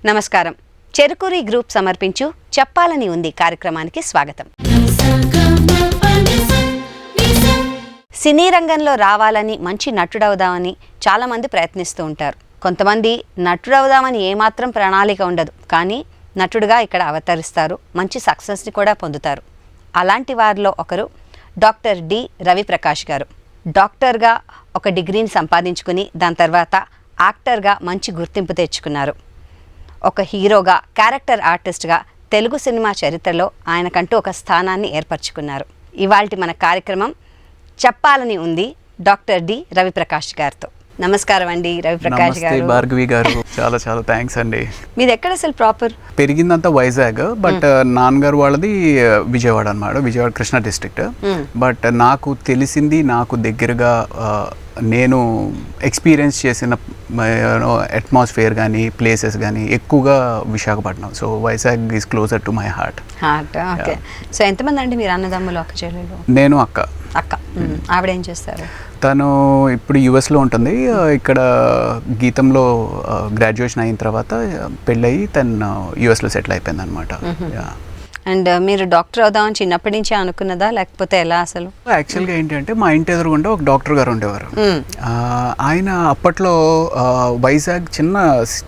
నమస్కారం. చెరుకూరి గ్రూప్ సమర్పించు చెప్పాలని ఉంది కార్యక్రమానికి స్వాగతం. సినీ రంగంలో రావాలని, మంచి నటుడవుదామని చాలామంది ప్రయత్నిస్తూ ఉంటారు. కొంతమంది నటుడవుదామని ఏమాత్రం ప్రణాళిక ఉండదు, కానీ నటుడుగా ఇక్కడ అవతరిస్తారు, మంచి సక్సెస్ని కూడా పొందుతారు. అలాంటి వారిలో ఒకరు డాక్టర్ డి రవిప్రకాష్ గారు. డాక్టర్గా ఒక డిగ్రీని సంపాదించుకుని దాని తర్వాత యాక్టర్గా మంచి గుర్తింపు తెచ్చుకున్నారు. ఒక హీరోగా, క్యారెక్టర్ ఆర్టిస్ట్గా తెలుగు సినిమా చరిత్రలో ఆయనకంటూ ఒక స్థానాన్ని ఏర్పరచుకున్నారు. ఇవాల్టి మన కార్యక్రమం చెప్పాలని ఉంది డాక్టర్ డి రవిప్రకాష్ గారితో. నమస్కారం అండి రవిప్రకాష్ గారు. భార్గవి గారు, చాలా చాలా థ్యాంక్స్ అండి. మీది ఎక్కడ అసలు ప్రాపర్? పెరిగిందంతా వైజాగ్, బట్ నాన్నగారు వాళ్ళది విజయవాడ అన్నమాట, విజయవాడ కృష్ణా డిస్ట్రిక్ట్. బట్ నాకు తెలిసింది, నాకు దగ్గరగా నేను ఎక్స్పీరియన్స్ చేసిన అట్మాస్ఫియర్ కానీ ప్లేసెస్ కానీ ఎక్కువగా Visakhapatnam. So Vizag is closer to my heart. Okay. So ఎంతమంది అండి మీరు అన్నదమ్ములు, అక్క చెల్లెలు? నేను అక్క. ఆవిడ ఏం చేస్తారు? తను ఇప్పుడు యుఎస్లో ఉంటుంది. ఇక్కడ గీతంలో గ్రాడ్యుయేషన్ అయిన తర్వాత పెళ్ళయి తను యుఎస్లో సెటిల్ అయిపోయింది అనమాట. అండ్ మీరు డాక్టర్ అవుదామని చిన్నప్పటి నుంచి అనుకున్నదా, లేకపోతే ఎలా అసలు? యాక్చువల్గా ఏంటంటే మా ఇంటి ఎదురుగుండా ఒక డాక్టర్ గారు ఉండేవారు. ఆయన అప్పట్లో వైజాగ్ చిన్న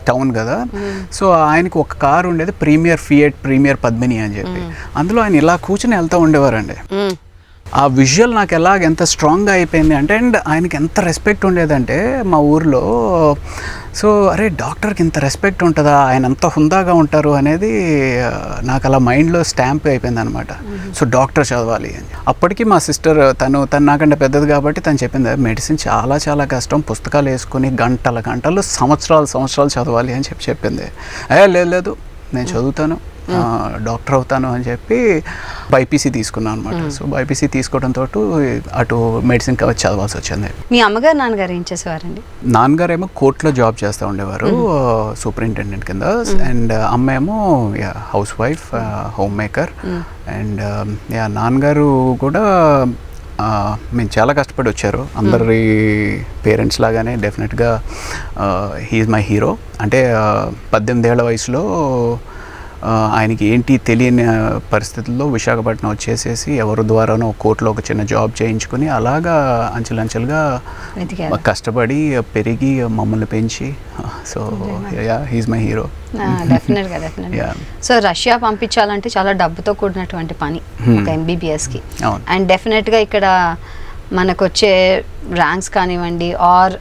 టౌన్ కదా, సో ఆయనకు ఒక కారు ఉండేది, ఫియట్ ప్రీమియర్ పద్మిని అని చెప్పి. అందులో ఆయన ఇలా కూర్చుని వెళ్తూ ఉండేవారండి. ఆ విజువల్ నాకు ఎంత స్ట్రాంగ్గా అయిపోయింది అంటే, అండ్ ఆయనకి ఎంత రెస్పెక్ట్ ఉండేదంటే మా ఊర్లో. సో అరే, డాక్టర్కి ఇంత రెస్పెక్ట్ ఉంటుందా, ఆయన అంత హుందాగా ఉంటారు అనేది నాకు అలా మైండ్లో స్టాంప్ అయిపోయింది అనమాట. సో డాక్టర్ చదవాలి అని. అప్పటికి మా సిస్టర్ తను నాకంటే పెద్దది కాబట్టి తను చెప్పింది, మెడిసిన్ చాలా చాలా కష్టం, పుస్తకాలు వేసుకుని గంటలు సంవత్సరాలు చదవాలి అని చెప్పింది. లేదు నేను చదువుతాను, డాక్టర్ అవుతాను అని చెప్పి బైపీసీ తీసుకున్నాను అనమాట. సో బైపీసీ తీసుకోవడంతో అటు మెడిసిన్ చదవాల్సి వచ్చింది. మీ అమ్మగారు నాన్నగారు ఏం చేసేవారండి? నాన్నగారు ఏమో కోర్టులో జాబ్ చేస్తూ ఉండేవారు, సూపరింటెండెంట్ కింద. అండ్ అమ్మ ఏమో house wife, home maker. And నాన్నగారు కూడా మేము చాలా కష్టపడి వచ్చారు, అందరి పేరెంట్స్ లాగానే. డెఫినెట్గా హీఈస్ మై హీరో. అంటే 18 ఏళ్ల వయసులో ఆయనకి ఏంటి తెలియని పరిస్థితుల్లో విశాఖపట్నం వచ్చేసేసి ఎవరి ద్వారానో కోర్టులో ఒక చిన్న జాబ్ చేయించుకుని అలాగా అంచెలంచెలుగా కష్టపడి పెరిగి మమ్మల్ని పెంచి. So he's my hero. డెఫినెట్గా. సో రష్యా పంపించాలంటే చాలా డబ్బుతో కూడినటువంటి పని ఒక ఎంబీబీఎస్కి. అండ్ డెఫినెట్గా ఇక్కడ మనకు వచ్చే ర్యాంక్స్ కానివ్వండి, ఆర్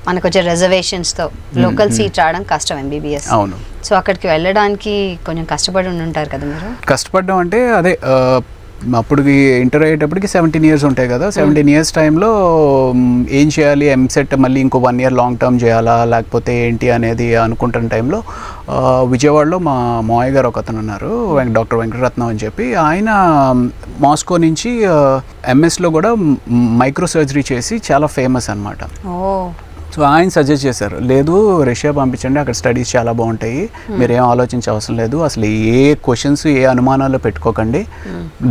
మనకు వచ్చే రిజర్వేషన్స్తో లోకల్ సీట్ రావడం కష్టం ఎంబీబీఎస్. అవును. సో అక్కడికి వెళ్ళడానికి కొంచెం కష్టపడి ఉంటారు కదా మీరు? కష్టపడడం అంటే అదే, అప్పటికి ఇంటర్ అయ్యేటప్పటికి 17 years ఉంటాయి కదా. 17 years టైంలో ఏం చేయాలి, ఎంసెట్ మళ్ళీ ఇంకో 1 year లాంగ్ టర్మ్ చేయాలా లేకపోతే ఏంటి అనేది అనుకుంటున్న టైంలో విజయవాడలో మా మావయ్య గారు ఒక అతను ఉన్నారు, డాక్టర్ వెంకటరత్నం అని చెప్పి. ఆయన మాస్కో నుంచి ఎంఎస్లో కూడా మైక్రో సర్జరీ చేసి చాలా ఫేమస్ అనమాట. సో ఆయన సజెస్ట్ చేశారు, లేదు రష్యా పంపించండి, అక్కడ స్టడీస్ చాలా బాగుంటాయి, మీరేం ఆలోచించే అవసరం లేదు, అసలు ఏ క్వశ్చన్స్ ఏ అనుమానాలు పెట్టుకోకండి,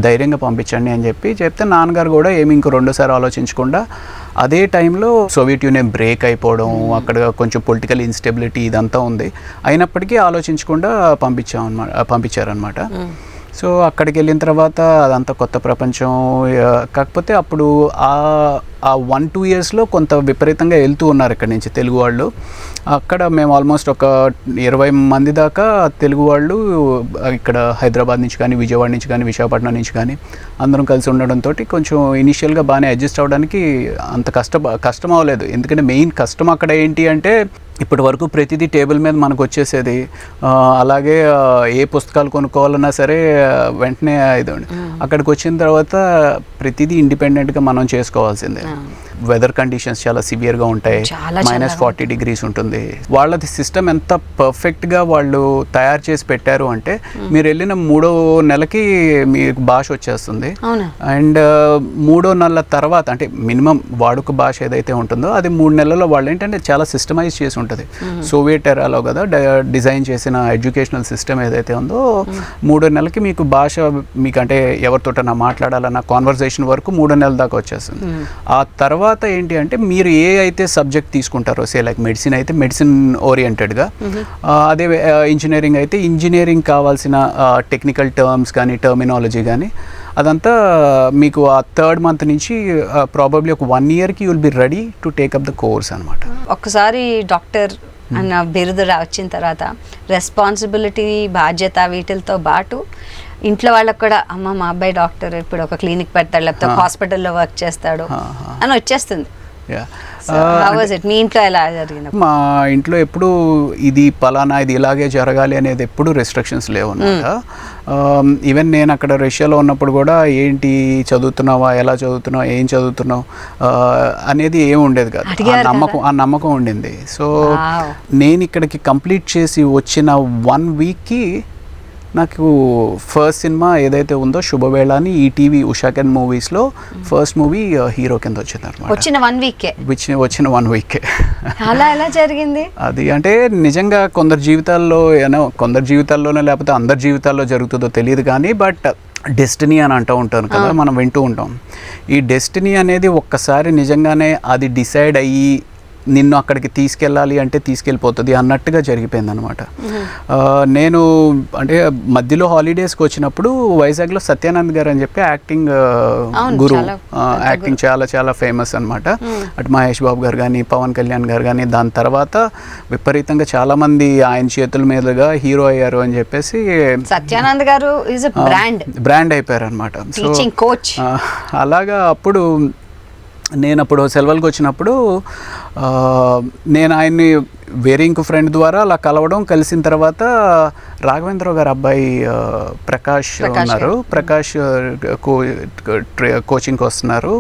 ధైర్యంగా పంపించండి అని చెప్తే నాన్నగారు కూడా ఏమి ఇంకో రెండోసారి ఆలోచించకుండా, అదే టైంలో సోవియట్ యూనియన్ బ్రేక్ అయిపోవడం, అక్కడ కొంచెం పొలిటికల్ ఇన్స్టెబిలిటీ ఇదంతా ఉంది, అయినప్పటికీ ఆలోచించకుండా పంపించారనమాట. సో అక్కడికి వెళ్ళిన తర్వాత అదంతా కొత్త ప్రపంచం. కాకపోతే అప్పుడు ఆ 1-2 yearsలో కొంత విపరీతంగా వెళ్తూ ఉన్నారు ఇక్కడ నుంచి తెలుగు వాళ్ళు. అక్కడ మేము ఆల్మోస్ట్ ఒక 20 మంది దాకా తెలుగు వాళ్ళు ఇక్కడ హైదరాబాద్ నుంచి కానీ, విజయవాడ నుంచి కానీ, విశాఖపట్నం నుంచి కానీ అందరం కలిసి ఉండడంతో కొంచెం ఇనిషియల్గా బాగానే అడ్జస్ట్ అవ్వడానికి అంత కష్టం అవ్వలేదు. ఎందుకంటే మెయిన్ కష్టం అక్కడ ఏంటి అంటే, ఇప్పటి వరకు ప్రతిదీ టేబుల్ మీద మనకు వచ్చేసేది. అలాగే ఏ పుస్తకాలు కొనుక్కోవాలన్నా సరే వెంటనే ఇదండి. అక్కడికి వచ్చిన తర్వాత ప్రతిదీ ఇండిపెండెంట్గా మనం చేసుకోవాల్సిందే. వెదర్ కండిషన్స్ చాలా సివియర్గా ఉంటాయి, -40 degrees ఉంటుంది. వాళ్ళది సిస్టమ్ ఎంత పర్ఫెక్ట్గా వాళ్ళు తయారు చేసి పెట్టారు అంటే, మీరు వెళ్ళిన 3వ నెలకి మీకు భాష వచ్చేస్తుంది. అండ్ 3వ నెలల తర్వాత అంటే మినిమం వాడుక భాష ఏదైతే ఉంటుందో అది 3 నెలల్లో వాళ్ళు ఏంటంటే చాలా సిస్టమైజ్ చేసి ఉంటుంది. సోవియట్ ఎరాలో కదా డిజైన్ చేసిన ఎడ్యుకేషనల్ సిస్టమ్ ఏదైతే ఉందో 3వ నెలకి మీకు భాష, మీకు అంటే ఎవరితోటన్నా మాట్లాడాలన్న కాన్వర్జేషన్ వరకు 3వ నెలల దాకా వచ్చేస్తుంది. ఆ తర్వాత ఏంటి అంటే మీరు ఏ అయితే సబ్జెక్ట్ తీసుకుంటారో లైక్ మెడిసిన్ అయితే మెడిసిన్ ఓరియంటెడ్గా, అదే ఇంజనీరింగ్ అయితే ఇంజనీరింగ్ కావాల్సిన టెక్నికల్ టర్మ్స్ కానీ టర్మినాలజీ కానీ అదంతా మీకు ఆ 3rd month నుంచి ప్రాబబ్లీ ఒక 1 yearకి you will be ready to take up the course అనమాట. ఒక్కసారి డాక్టర్ అన్న బిరుదు వచ్చిన తర్వాత రెస్పాన్సిబిలిటీ, బాధ్యత వీటితో పాటు ఇంట్లో వాళ్ళకి కూడా అమ్మ మా అబ్బాయి డాక్టర్ ఇప్పుడు ఒక క్లినిక్ పెడతాడు లేకపోతే హాస్పిటల్లో వర్క్ చేస్తాడు అని వచ్చేస్తుంది. మీ ఇంట్లో ఎలా జరిగింది? మా ఇంట్లో ఎప్పుడు ఇది పలానా ఇది ఇలాగే జరగాలి అనేది ఎప్పుడు రెస్ట్రిక్షన్స్ లేవు అన్నమాట. ఈవెన్ నేను అక్కడ రష్యాలో ఉన్నప్పుడు కూడా ఏంటి చదువుతున్నావా, ఎలా చదువుతున్నావు, ఏం చదువుతున్నావు అనేది ఏమి ఉండేది కాదు. ఆ నమ్మకం ఉండింది. సో నేను ఇక్కడికి కంప్లీట్ చేసి వచ్చిన 1 weekకి నాకు ఫస్ట్ సినిమా ఏదైతే ఉందో శుభవేళ అని ఈటీవీ ఉషాకెన్ మూవీస్లో ఫస్ట్ మూవీ హీరో కింద వచ్చింది అనమాట. వచ్చిన 1 week వచ్చిన 1 week. అలా ఎలా జరిగింది అది? అంటే నిజంగా కొందరు జీవితాల్లోనే లేకపోతే అందరి జీవితాల్లో జరుగుతుందో తెలియదు కానీ, బట్ డెస్టినీ అని అంటూ ఉంటాను కదా, మనం వింటూ ఉంటాం. ఈ డెస్టినీ అనేది ఒక్కసారి నిజంగానే అది డిసైడ్ అయ్యి నిన్ను అక్కడికి తీసుకెళ్ళాలి అంటే తీసుకెళ్ళిపోతుంది అన్నట్టుగా జరిగిపోయింది అనమాట. నేను అంటే మధ్యలో హాలిడేస్కి వచ్చినప్పుడు వైజాగ్లో సత్యానంద్ గారు అని చెప్పి యాక్టింగ్ గురు, యాక్టింగ్ చాలా చాలా ఫేమస్ అనమాట. అటు మహేష్ బాబు గారు కానీ, పవన్ కళ్యాణ్ గారు కానీ, దాని తర్వాత విపరీతంగా చాలామంది ఆయన చేతుల మీదుగా హీరో అయ్యారు అని చెప్పేసి సత్యానంద్ గారు బ్రాండ్ అయిపోయారు అనమాట. సో అలాగా అప్పుడు నేను అప్పుడు సెలవులకు వచ్చినప్పుడు నేను ఆయన్ని వేరే ఇంకో ఫ్రెండ్ ద్వారా అలా కలిసిన తర్వాత రాఘవేంద్రరావు గారు అబ్బాయి ప్రకాష్ ఉన్నారు. ప్రకాష్ కోచింగ్కి వస్తున్నారు,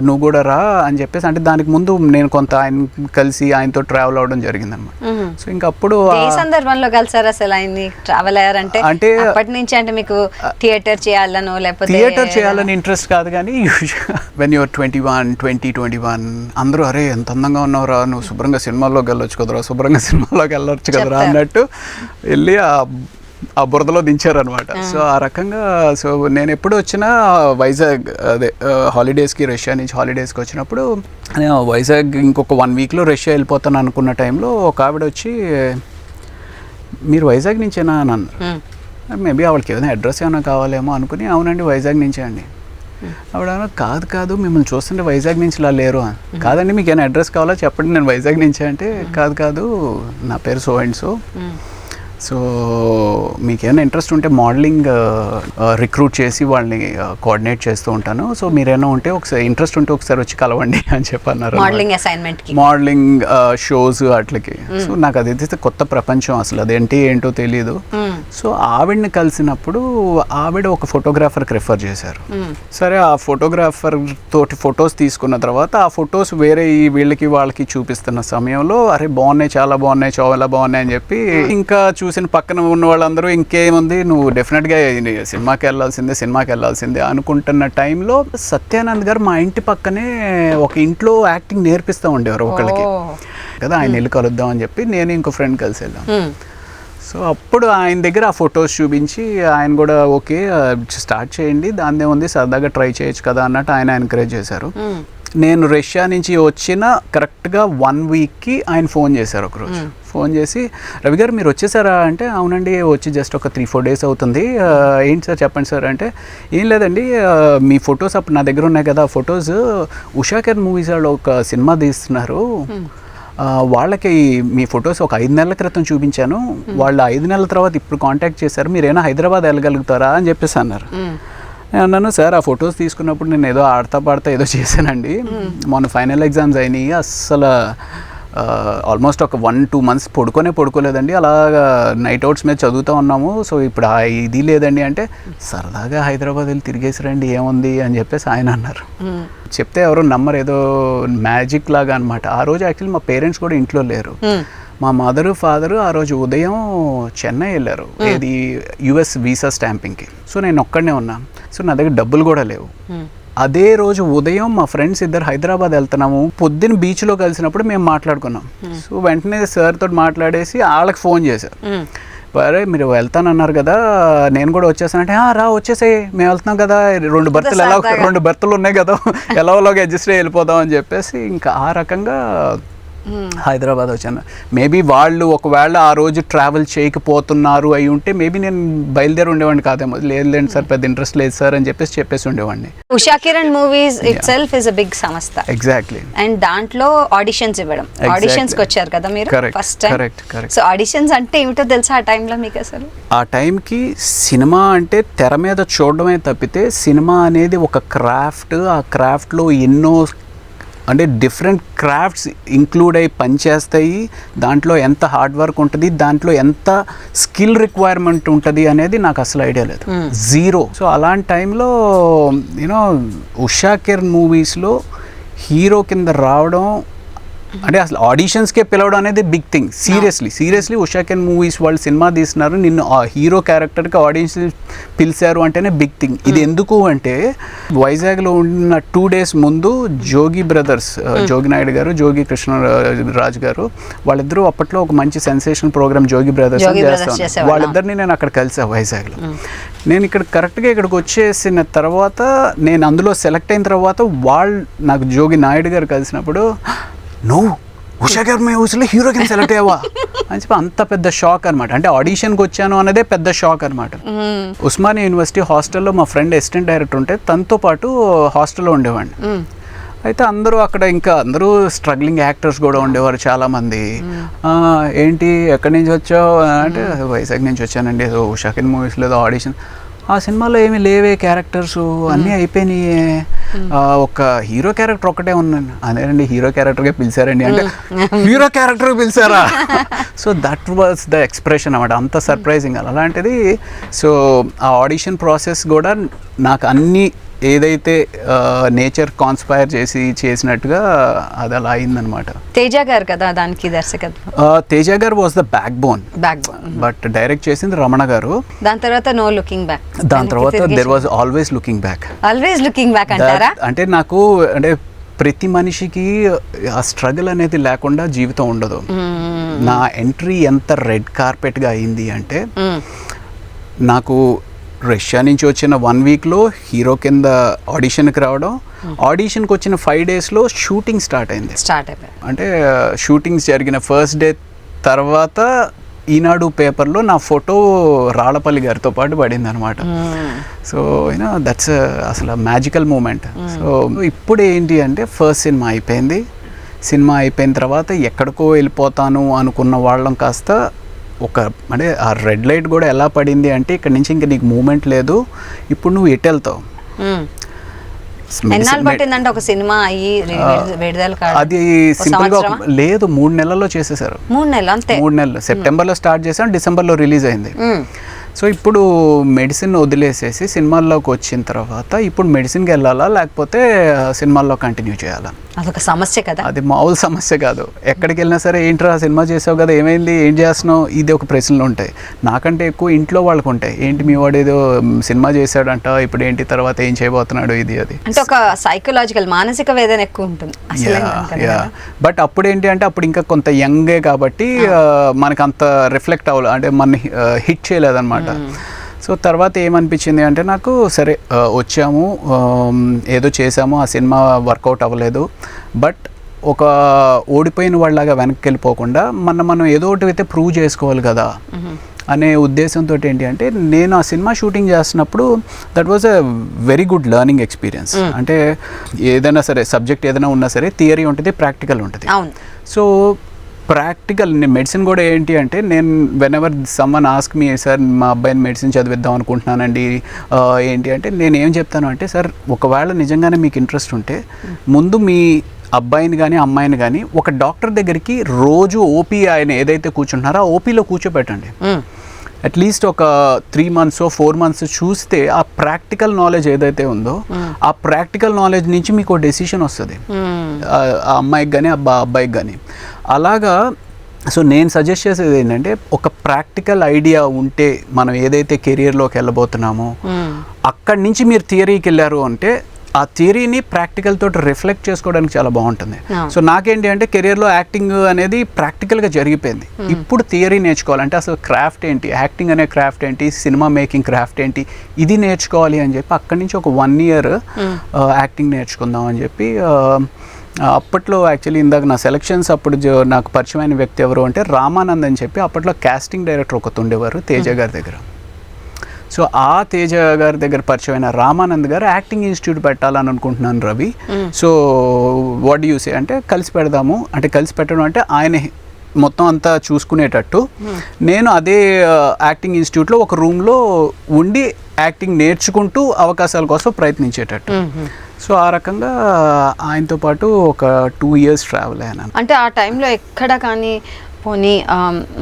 నువ్వు కూడా రా అని చెప్పేసి, అంటే దానికి ముందు నేను కొంత ఆయన కలిసి ఆయనతో ట్రావెల్ అవ్వడం జరిగింది అనమాట. సో ఇంకప్పుడు సందర్భంలో కలిసారు అసలు ఆయన్ని ట్రావెల్ అయ్యారంటే? అంటే అప్పటి నుంచి అంటే మీకు థియేటర్ చేయాలనో లేకపోతే థియేటర్ చేయాలని ఇంట్రెస్ట్ కాదు కానీ, వెన్ యూఆర్ 21 అందరూ అరే ఎంత అందంగా ఉన్నావురా, నువ్వు శుభ్రంగా సినిమాల్లోకి వెళ్ళొచ్చు కదరా అన్నట్టు వెళ్ళి ఆ బురదలో దించారనమాట. సో ఆ రకంగా నేను ఎప్పుడు వచ్చినా వైజాగ్ అదే హాలిడేస్కి, రష్యా నుంచి హాలిడేస్కి వచ్చినప్పుడు వైజాగ్ ఇంకొక 1 weekలో రష్యా వెళ్ళిపోతాను అనుకున్న టైంలో ఒక ఆవిడ వచ్చి మీరు వైజాగ్ నుంచేనా అని అన్నారు. మేబీ ఆవిడకి ఏదైనా అడ్రస్ ఏమైనా కావాలేమో అనుకుని అవునండి వైజాగ్ నుంచే అండి. ఆవిడ కాదు మిమ్మల్ని చూస్తుంటే వైజాగ్ నుంచి ఇలా లేరు అని. కాదండి మీకు ఏమైనా అడ్రస్ కావాలో చెప్పండి, నేను వైజాగ్ నుంచే అంటే కాదు నా పేరు సో అండ్ సో మీకేమైనా ఇంట్రెస్ట్ ఉంటే మోడలింగ్ రిక్రూట్ చేసి వాళ్ళని కోఆర్డినేట్ చేస్తూ ఉంటాను, సో మీరేమైనా ఉంటే ఒకసారి ఇంట్రెస్ట్ ఉంటే ఒకసారి వచ్చి కలవండి అని చెప్పన్నారు. మోడలింగ్ షోస్ అట్లకి. సో నాకు అది అయితే కొత్త ప్రపంచం, అసలు అదేంటి ఏంటో తెలీదు. సో ఆవిడని కలిసినప్పుడు ఆవిడ ఒక ఫోటోగ్రాఫర్కి రిఫర్ చేశారు. సరే ఆ ఫోటోగ్రాఫర్ తోటి ఫొటోస్ తీసుకున్న తర్వాత ఆ ఫొటోస్ వేరే వీళ్ళకి వాళ్ళకి చూపిస్తున్న సమయంలో అరే బాగున్నాయి, చాలా బాగున్నాయి అని చెప్పి ఇంకా చూసిన పక్కన ఉన్న వాళ్ళందరూ ఇంకేముంది నువ్వు డెఫినెట్గా సినిమాకి వెళ్ళాల్సిందే అనుకుంటున్న టైంలో సత్యానంద్ గారు మా ఇంటి పక్కనే ఒక ఇంట్లో యాక్టింగ్ నేర్పిస్తూ ఉండేవారు ఒకళ్ళకి కదా, ఆయన వెళ్ళి కలుద్దాం అని చెప్పి నేను ఇంకో ఫ్రెండ్ కలిసి వెళ్ళాం. సో అప్పుడు ఆయన దగ్గర ఆ ఫొటోస్ చూపించి ఆయన కూడా ఓకే స్టార్ట్ చేయండి, దాన్నే ఉంది సరదాగా ట్రై చేయొచ్చు కదా అన్నట్టు ఆయన ఎంకరేజ్ చేశారు. నేను రష్యా నుంచి వచ్చిన కరెక్ట్గా 1 weekకి ఆయన ఫోన్ చేశారు. ఒకరోజు ఫోన్ చేసి రవి గారు మీరు వచ్చేసారా అంటే అవునండి వచ్చి జస్ట్ ఒక 3-4 days అవుతుంది, ఏంటి సార్ చెప్పండి సార్ అంటే ఏం లేదండి మీ ఫొటోస్ అప్పుడు నా దగ్గర ఉన్నాయి కదా, ఫొటోస్ ఉషాకెన్ మూవీస్ వాళ్ళు ఒక సినిమా తీస్తున్నారు, వాళ్ళకి మీ ఫొటోస్ ఒక 5 నెలల క్రితం చూపించాను, వాళ్ళు 5 నెలల తర్వాత ఇప్పుడు కాంటాక్ట్ చేశారు, మీరేమైనా హైదరాబాద్ వెళ్ళగలుగుతారా అని చెప్పేసి అన్నారు. నేను అన్నాను సార్ ఆ ఫొటోస్ తీసుకున్నప్పుడు నేను ఏదో ఆడతా పాడతా ఏదో చేశానండి, మొన్న ఫైనల్ ఎగ్జామ్స్ అయినాయి, అస్సలు ఆల్మోస్ట్ ఒక 1-2 months పడుకోలేదండి, అలాగా నైట్ అవుట్స్ మీద చదువుతూ ఉన్నాము, సో ఇప్పుడు ఇది లేదండి అంటే సరదాగా హైదరాబాద్ వెళ్ళి తిరిగేసిరండి ఏముంది అని చెప్పేసి ఆయన అన్నారు. చెప్తే ఎవరు నమ్మరు, ఏదో మ్యాజిక్ లాగా అనమాట. ఆ రోజు యాక్చువల్లీ మా పేరెంట్స్ కూడా ఇంట్లో లేరు, మా మదరు ఫాదరు ఆ రోజు ఉదయం చెన్నై వెళ్ళారు, ఏది US వీసా స్టాంపింగ్కి. సో నేను ఒక్కడనే ఉన్నా, సో నా దగ్గర డబ్బులు కూడా లేవు. అదే రోజు ఉదయం మా ఫ్రెండ్స్ ఇద్దరు హైదరాబాద్ వెళ్తున్నాము, పొద్దున్న బీచ్లో కలిసినప్పుడు మేము మాట్లాడుకున్నాం. సో వెంటనే సార్ తోటి మాట్లాడేసి వాళ్ళకి ఫోన్ చేశారు, అరే మీరు వెళ్తానన్నారు కదా నేను కూడా వచ్చేసానంటే రా వచ్చేసాయి మేము వెళ్తున్నాం కదా 2 బర్త్లు ఉన్నాయి కదా ఎలాగోలాగా అడ్జస్ట్ అయ్యి వెళ్ళిపోదాం అని చెప్పేసి ఇంకా ఆ రకంగా హైదరాబాద్ వచ్చాను. మేబీ వాళ్ళు ఒకవేళ ఆ రోజు ట్రావెల్ చేయకపోతున్నారు అయి ఉంటే మేబీ నేను బయలుదేరి ఉండేవాడిని కాదేమో. లేదులేండి సార్ పెద్ద ఇంట్రెస్ట్ లేదు సార్ అని చెప్పేసి ఉండేవాడిని. Usha Kiran movies itself is a big సంస్థ. ఎగ్జాక్ట్లీ. అండ్ దాంట్లో ఆడిషన్స్ ఇవ్వడం, ఆడిషన్స్ కి వచ్చారు కదా మీరు first time. Correct. So auditions అంటే ఏమిటో తెలుసా ఆ టైంలో మీకు? అసలు ఆ టైంకి సినిమా అంటే తెర మీద చూడడమే తప్పితే సినిమా అనేది ఒక క్రాఫ్ట్. ఆ క్రాఫ్ట్లో ఎన్నో అంటే డిఫరెంట్ క్రాఫ్ట్స్ ఇంక్లూడ్ అయ్యి పనిచేస్తాయి. దాంట్లో ఎంత హార్డ్ వర్క్ ఉంటుంది, దాంట్లో ఎంత స్కిల్ రిక్వైర్మెంట్ ఉంటుంది అనేది నాకు అసలు ఐడియా లేదు, జీరో. సో అలాంటి టైంలో యూనో ఉషా కిరణ్ మూవీస్లో హీరో కింద రావడం అంటే అసలు ఆడిషన్స్కే పిలవడం అనేది big thing. Seriously Usha Kiran Movies వాళ్ళు సినిమా తీస్తున్నారు, నిన్ను ఆ హీరో క్యారెక్టర్కి ఆడిషన్స్ పిలిచారు అంటేనే బిగ్ థింగ్. ఇది ఎందుకు అంటే వైజాగ్లో ఉన్న 2 days ముందు జోగి బ్రదర్స్, జోగి నాయుడు గారు, జోగి కృష్ణరాజు గారు, వాళ్ళిద్దరూ అప్పట్లో ఒక మంచి సెన్సేషనల్ ప్రోగ్రామ్ జోగి బ్రదర్స్ చేస్తాను. వాళ్ళిద్దరిని నేను అక్కడ కలిసా వైజాగ్లో. నేను ఇక్కడ కరెక్ట్గా ఇక్కడికి వచ్చేసిన తర్వాత నేను అందులో సెలెక్ట్ అయిన తర్వాత వాళ్ళు నాకు జోగి నాయుడు గారు కలిసినప్పుడు నువ్వు ఉషా గారు మూవీస్లో హీరో కింద సెలెక్ట్ అయ్యావా అని చెప్పి అంత పెద్ద షాక్ అనమాట. అంటే ఆడిషన్కి వచ్చాను అన్నదే పెద్ద షాక్ అనమాట. ఉస్మానియా యూనివర్సిటీ హాస్టల్లో మా ఫ్రెండ్ అసిస్టెంట్ డైరెక్టర్ ఉంటే తనతో పాటు హాస్టల్లో ఉండేవాడిని. అయితే అందరూ అక్కడ ఇంకా అందరూ స్ట్రగ్లింగ్ యాక్టర్స్ కూడా ఉండేవారు చాలామంది. ఏంటి ఎక్కడి నుంచి వచ్చావు అంటే వైజాగ్ నుంచి వచ్చానండి, ఉషా కిరణ్ మూవీస్లో ఏదో ఆడిషన్. ఆ సినిమాలో ఏమీ లేవే క్యారెక్టర్స్, అన్నీ అయిపోయినాయి, ఒక హీరో క్యారెక్టర్ ఒకటే ఉన్నాను. అదేనండి హీరో క్యారెక్టర్గా పిలిచారండి అంటే హీరో క్యారెక్టర్ పిలిచారా? So that was the expression అన్నమాట. అంత సర్ప్రైజింగ్ అలాంటిది. సో ఆ ఆడిషన్ ప్రాసెస్ కూడా నాకు అన్నీ ఏదైతే నేచర్ కాన్స్పైర్ చేసినట్టుగా అది అలా అయిందనమాట. తేజ గారు కదా దానికి దర్శకత్వం. తేజ గారు was the back bone, but direct చేసింది రమణ గారు. దాని తర్వాత నో లుకింగ్ బ్యాక్. దాని తర్వాత there was always looking back. Always looking back అంటారా? అంటే నాకు అంటే ప్రతి మనిషికి ఆ స్ట్రగుల్ అనేది లేకుండా జీవితం ఉండదు. నా ఎంట్రీ ఎంత రెడ్ కార్పెట్గా అయింది అంటే నాకు రష్యా నుంచి వచ్చిన 1 weekలో హీరో కింద ఆడిషన్కి రావడం, ఆడిషన్కి వచ్చిన 5 daysలో షూటింగ్ స్టార్ట్ అయింది. అంటే షూటింగ్స్ జరిగిన ఫస్ట్ డే తర్వాత ఈనాడు పేపర్లో నా ఫోటో రాళ్ళపల్లి గారితో పాటు పడింది అనమాట. సో యూనో దట్స్ అసలు మ్యాజికల్ మూమెంట్. సో ఇప్పుడు ఏంటి అంటే ఫస్ట్ సినిమా అయిపోయింది. సినిమా అయిపోయిన తర్వాత ఎక్కడికో వెళ్ళిపోతాను అనుకున్న వాళ్ళం కాస్త ఒక అంటే ఆ రెడ్ లైట్ కూడా ఎలా పడింది అంటే ఇక్కడ నుంచి ఇంకా నీకు మూమెంట్ లేదు, ఇప్పుడు నువ్వు ఎటు వెళ్తావు. ఒక సినిమా అది సింపుల్గా లేదు 3 నెలల్లో చేసేసారు. 3 నెలలు సెప్టెంబర్లో స్టార్ట్ చేసాం, డిసెంబర్లో రిలీజ్ అయింది. సో ఇప్పుడు మెడిసిన్ వదిలేసేసి సినిమాల్లోకి వచ్చిన తర్వాత ఇప్పుడు మెడిసిన్కి వెళ్ళాలా లేకపోతే సినిమాల్లో కంటిన్యూ చేయాలా? అదొక సమస్య కదా. అది మామూలు సమస్య కాదు. ఎక్కడికి వెళ్ళినా సరే ఏంట్రా సినిమా చేసావు కదా, ఏమైంది, ఏం చేస్తున్నావు, ఇది ఒక ప్రశ్నలు ఉంటాయి. నాకంటే ఎక్కువ ఇంట్లో వాళ్ళకు ఉంటాయి. ఏంటి మీ వాడు ఏదో సినిమా చేశాడంట, ఇప్పుడు ఏంటి తర్వాత ఏం చేయబోతున్నాడు, ఇది అది. అంటే ఒక సైకలాజికల్ మానసిక వేదన ఎక్కువ ఉంటుంది. బట్ అప్పుడు ఏంటి అంటే అప్పుడు ఇంకా కొంత యంగే కాబట్టి మనకు అంత రిఫ్లెక్ట్ అవ్వలేదు, అంటే మన హిట్ చేయలేదన్నమాట. సో తర్వాత ఏమనిపించింది అంటే నాకు సరే వచ్చాము, ఏదో చేసాము, ఆ సినిమా వర్కౌట్ అవ్వలేదు, బట్ ఒక ఓడిపోయిన వాళ్ళలాగా వెనక్కి వెళ్ళిపోకుండా మనం ఏదో ఒకటి అయితే ప్రూవ్ చేసుకోవాలి కదా అనే ఉద్దేశంతో ఏంటి అంటే నేను ఆ సినిమా షూటింగ్ చేస్తున్నప్పుడు that was a very good learning experience. అంటే ఏదైనా సరే సబ్జెక్ట్ ఏదైనా ఉన్నా సరే థియరీ ఉంటుంది, ప్రాక్టికల్ ఉంటుంది. సో ప్రాక్టికల్ మెడిసిన్ కూడా ఏంటి అంటే నేను whenever someone ask me sir మా అబ్బాయిని మెడిసిన్ చదివిద్దాం అనుకుంటున్నానండి ఏంటి అంటే నేను ఏం చెప్తాను అంటే సార్ ఒకవేళ నిజంగానే మీకు ఇంట్రెస్ట్ ఉంటే ముందు మీ అబ్బాయిని కానీ అమ్మాయిని కానీ ఒక డాక్టర్ దగ్గరికి రోజు ఓపీ ఆయన ఏదైతే కూర్చుంటున్నారో ఆ ఓపీలో కూర్చోబెట్టండి. అట్లీస్ట్ ఒక 3 months 4 months చూస్తే ఆ ప్రాక్టికల్ నాలెడ్జ్ ఏదైతే ఉందో ఆ ప్రాక్టికల్ నాలెడ్జ్ నుంచి మీకు డెసిషన్ వస్తుంది, ఆ అమ్మాయికి కానీ అబ్బాయికి కానీ. అలాగా సో నేను సజెస్ట్ చేసేది ఏంటంటే ఒక ప్రాక్టికల్ ఐడియా ఉంటే మనం ఏదైతే కెరియర్లోకి వెళ్ళబోతున్నామో అక్కడి నుంచి మీరు థియరీకి వెళ్ళారు అంటే ఆ థియరీని ప్రాక్టికల్ తోటి రిఫ్లెక్ట్ చేసుకోవడానికి చాలా బాగుంటుంది. సో నాకేంటి అంటే కెరియర్లో యాక్టింగ్ అనేది ప్రాక్టికల్గా జరిగిపోయింది. ఇప్పుడు థియరీ నేర్చుకోవాలంటే అసలు క్రాఫ్ట్ ఏంటి, యాక్టింగ్ అనే క్రాఫ్ట్ ఏంటి, సినిమా మేకింగ్ క్రాఫ్ట్ ఏంటి, ఇది నేర్చుకోవాలి అని చెప్పి అక్కడి నుంచి ఒక 1 year యాక్టింగ్ నేర్చుకుందాం అని చెప్పి అప్పట్లో యాక్చువల్లీ ఇందాక నా సెలక్షన్స్ అప్పుడు నాకు పరిచయమైన వ్యక్తి ఎవరు అంటే రామానంద్ అని చెప్పి అప్పట్లో కాస్టింగ్ డైరెక్టర్ ఒకటి ఉండేవారు తేజ గారి దగ్గర. సో ఆ తేజ గారి దగ్గర పరిచయమైన రామానంద్ గారు యాక్టింగ్ ఇన్స్టిట్యూట్ పెట్టాలని అనుకుంటున్నాను Ravi, so what you say అంటే కలిసి పెడదాము అంటే, కలిసి పెట్టడం అంటే ఆయన మొత్తం అంతా చూసుకునేటట్టు నేను అదే యాక్టింగ్ ఇన్స్టిట్యూట్లో ఒక రూమ్లో ఉండి యాక్టింగ్ నేర్చుకుంటూ అవకాశాల కోసం ప్రయత్నించేటట్టు. సో ఆ రకంగా ఆయనతో పాటు ఒక 2 years ట్రావెల్ అయ్యాను. అంటే ఆ టైంలో ఎక్కడ కానీ పోనీ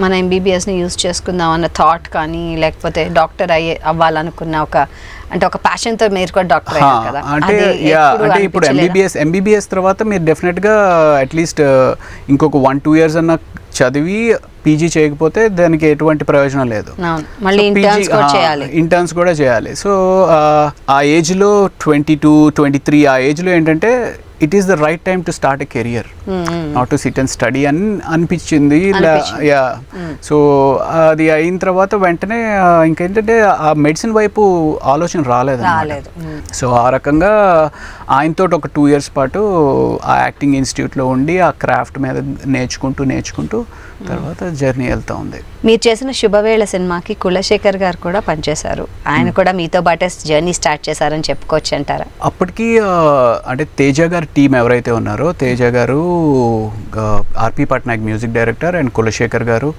మన ఎంబీబీఎస్ని యూజ్ చేసుకుందాం అన్న థాట్ కానీ, లేకపోతే డాక్టర్ అవ్వాలనుకున్న ఒక ప్యాషన్తో మీరు కూడా డాక్టర్ అయ్యారు కదా, అంటే ఇప్పుడు ఎంబీబీఎస్ తర్వాత మీరు డెఫినెట్గా అట్లీస్ట్ ఇంకొక 1-2 years అన్న చదివి పీజీ చేయకపోతే దానికి ఎటువంటి ప్రయోజనం లేదు. మళ్ళీ ఇంటర్న్స్ కూడా చేయాలి. సో ఆ ఏజ్లో 22-23 ఆ ఏజ్లో ఏంటంటే it is the right time to start a career, not to SIT and study అని అనిపించింది. సో అది అయిన తర్వాత వెంటనే ఇంకేంటంటే ఆ మెడిసిన్ వైపు ఆలోచన రాలేదు. సో ఆ రకంగా ఆయనతో ఒక 2 years పాటు ఆ యాక్టింగ్ ఇన్స్టిట్యూట్లో ఉండి ఆ క్రాఫ్ట్ మీద నేర్చుకుంటూ తర్వాత జర్నీ వెళ్తూ ఉంది. మీరు చేసిన శుభవేళ సినిమాకి కులశేఖర్ గారు కూడా పనిచేశారు. ఆయన కూడా మీతో పాటే జర్నీ స్టార్ట్ చేశారని చెప్పుకోవచ్చు అంటారా? అప్పటికి అంటే తేజ గారి టీం ఎవరైతే ఉన్నారో, Teja garu, R P Patnaik music director and Kulasekhar garu,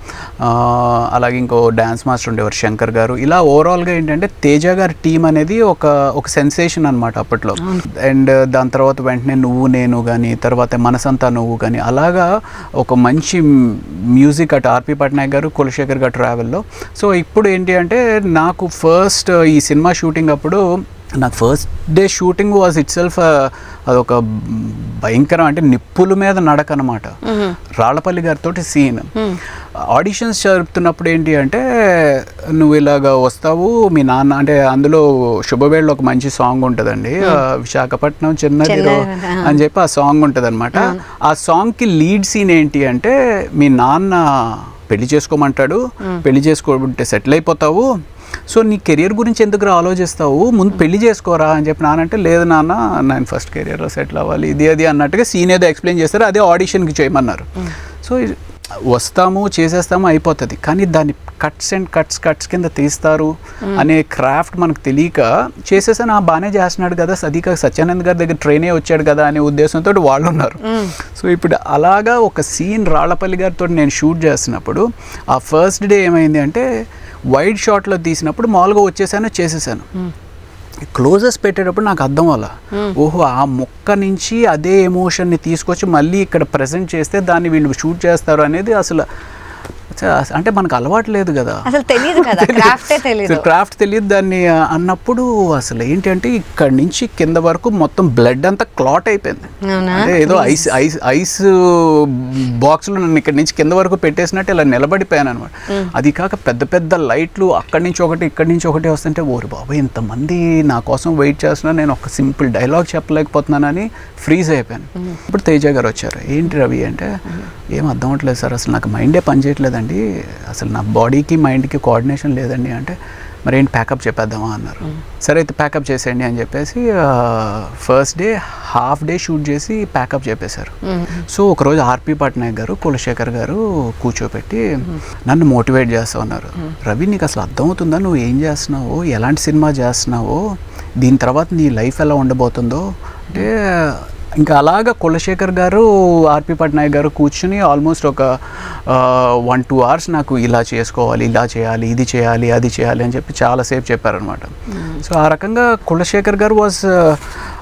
అలాగే ఇంకో డ్యాన్స్ మాస్టర్ ఉండేవారు శంకర్ గారు, ఇలా ఓవరాల్గా ఏంటంటే తేజ గారి టీం అనేది ఒక సెన్సేషన్ అనమాట అప్పట్లో. అండ్ దాని తర్వాత వెంటనే నువ్వు నేను కానీ, తర్వాత మనసంతా నువ్వు కానీ, అలాగా ఒక మంచి మ్యూజిక్ అటు ఆర్పి పట్నాయక్ గారు కులశేఖర్ గారు ట్రావెల్లో. సో ఇప్పుడు ఏంటి అంటే నాకు ఫస్ట్ ఈ సినిమా షూటింగ్ అప్పుడు నాకు first day shooting was it self అదొక భయంకరం, అంటే నిప్పుల మీద నడక అనమాట. రాళ్ళపల్లి గారితో సీన్ ఆడిషన్స్ జరుపుతున్నప్పుడు ఏంటి అంటే నువ్వు ఇలాగ వస్తావు, మీ నాన్న అంటే అందులో శుభవేళలో ఒక మంచి సాంగ్ ఉంటుందండి, విశాఖపట్నం చిన్నది అని చెప్పి ఆ సాంగ్ ఉంటుంది అనమాట. ఆ సాంగ్కి లీడ్ సీన్ ఏంటి అంటే మీ నాన్న పెళ్లి చేసుకోమంటాడు, పెళ్లి చేసుకోబట్టే సెటిల్ అయిపోతావు, సో నీ కెరియర్ గురించి ఎందుకు ఆలోచిస్తావు, ముందు పెళ్లి చేసుకోరా అని చెప్పి నాన్న అంటే, లేదు నాన్న నేను ఫస్ట్ కెరియర్లో సెటిల్ అవ్వాలి ఇది అది అన్నట్టుగా సీన్ ఏదో ఎక్స్ప్లెయిన్ చేస్తారు, అదే ఆడిషన్కి చేయమన్నారు. సో వస్తాము చేసేస్తాము అయిపోతుంది, కానీ దాన్ని కట్స్ కింద తీస్తారు అనే క్రాఫ్ట్ మనకు తెలియక చేసేసాను. బాగానే చేస్తున్నాడు కదా, సత్యానంద్ గారి దగ్గర ట్రైనే వచ్చాడు కదా అనే ఉద్దేశంతో వాళ్ళు ఉన్నారు. సో ఇప్పుడు అలాగా ఒక సీన్ రాళ్ళపల్లి గారితో నేను షూట్ చేస్తున్నప్పుడు ఆ ఫస్ట్ డే ఏమైంది అంటే వైడ్ షాట్లో తీసినప్పుడు మామూలుగా వచ్చేసాను చేసేసాను. క్లోజెస్ పెట్టేటప్పుడు నాకు అర్థం అవ్వాల, ఓహో ఆ మొక్క నుంచి అదే ఎమోషన్ని తీసుకొచ్చి మళ్ళీ ఇక్కడ ప్రజెంట్ చేస్తే దాన్ని వీళ్ళు షూట్ చేస్తారు అనేది అసలు అంటే మనకు అలవాటు లేదు కదా, అసలు తెలియదు కదా, క్రాఫ్ట్ తెలియదు దాన్ని అన్నప్పుడు అసలు ఏంటి అంటే ఇక్కడ నుంచి కింద వరకు మొత్తం బ్లడ్ అంతా క్లాట్ అయిపోయింది. అంటే ఏదో ఐస్ బాక్స్లో నన్ను ఇక్కడ నుంచి కింద వరకు పెట్టేసినట్టు ఇలా నిలబడిపోయాను అనమాట. అది కాక పెద్ద పెద్ద లైట్లు అక్కడి నుంచి ఒకటి ఇక్కడి నుంచి ఒకటి వస్తుంటే ఓరి బాబు ఇంతమంది నా కోసం వెయిట్ చేస్తున్నా, నేను ఒక సింపుల్ డైలాగ్ చెప్పలేకపోతున్నానని ఫ్రీజ్ అయిపోయాను. ఇప్పుడు తేజ గారు వచ్చారు, ఏంటి రవి అంటే ఏం అర్థం అవట్లేదు సార్, అసలు నాకు మైండే పనిచేయట్లేదండి, అసలు నా బాడీకి మైండ్కి కోఆర్డినేషన్ లేదండి అంటే, మరి ఏంటి ప్యాకప్ చెప్పేద్దామా అన్నారు. సరే అయితే ప్యాకప్ చేసేయండి అని చెప్పేసి first day half day shoot చేసి ప్యాకప్ చెప్పేశారు. సో ఒకరోజు ఆర్పి పట్నాయక్ గారు కులశేఖర్ గారు కూర్చోపెట్టి నన్ను మోటివేట్ చేస్తూ ఉన్నారు, రవి నీకు అసలు అర్థమవుతుందా నువ్వు ఏం చేస్తున్నావో, ఎలాంటి సినిమా చేస్తున్నావో, దీని తర్వాత నీ లైఫ్ ఎలా ఉండబోతుందో అంటే. ఇంకా అలాగా కులశేఖర్ గారు ఆర్పి పట్నాయక్ గారు కూర్చుని ఆల్మోస్ట్ ఒక 1-2 hours నాకు ఇలా చేసుకోవాలి, ఇలా చేయాలి, ఇది చేయాలి, అది చేయాలి అని చెప్పి చాలాసేపు చెప్పారనమాట. సో ఆ రకంగా కులశేఖర్ గారు వాజ్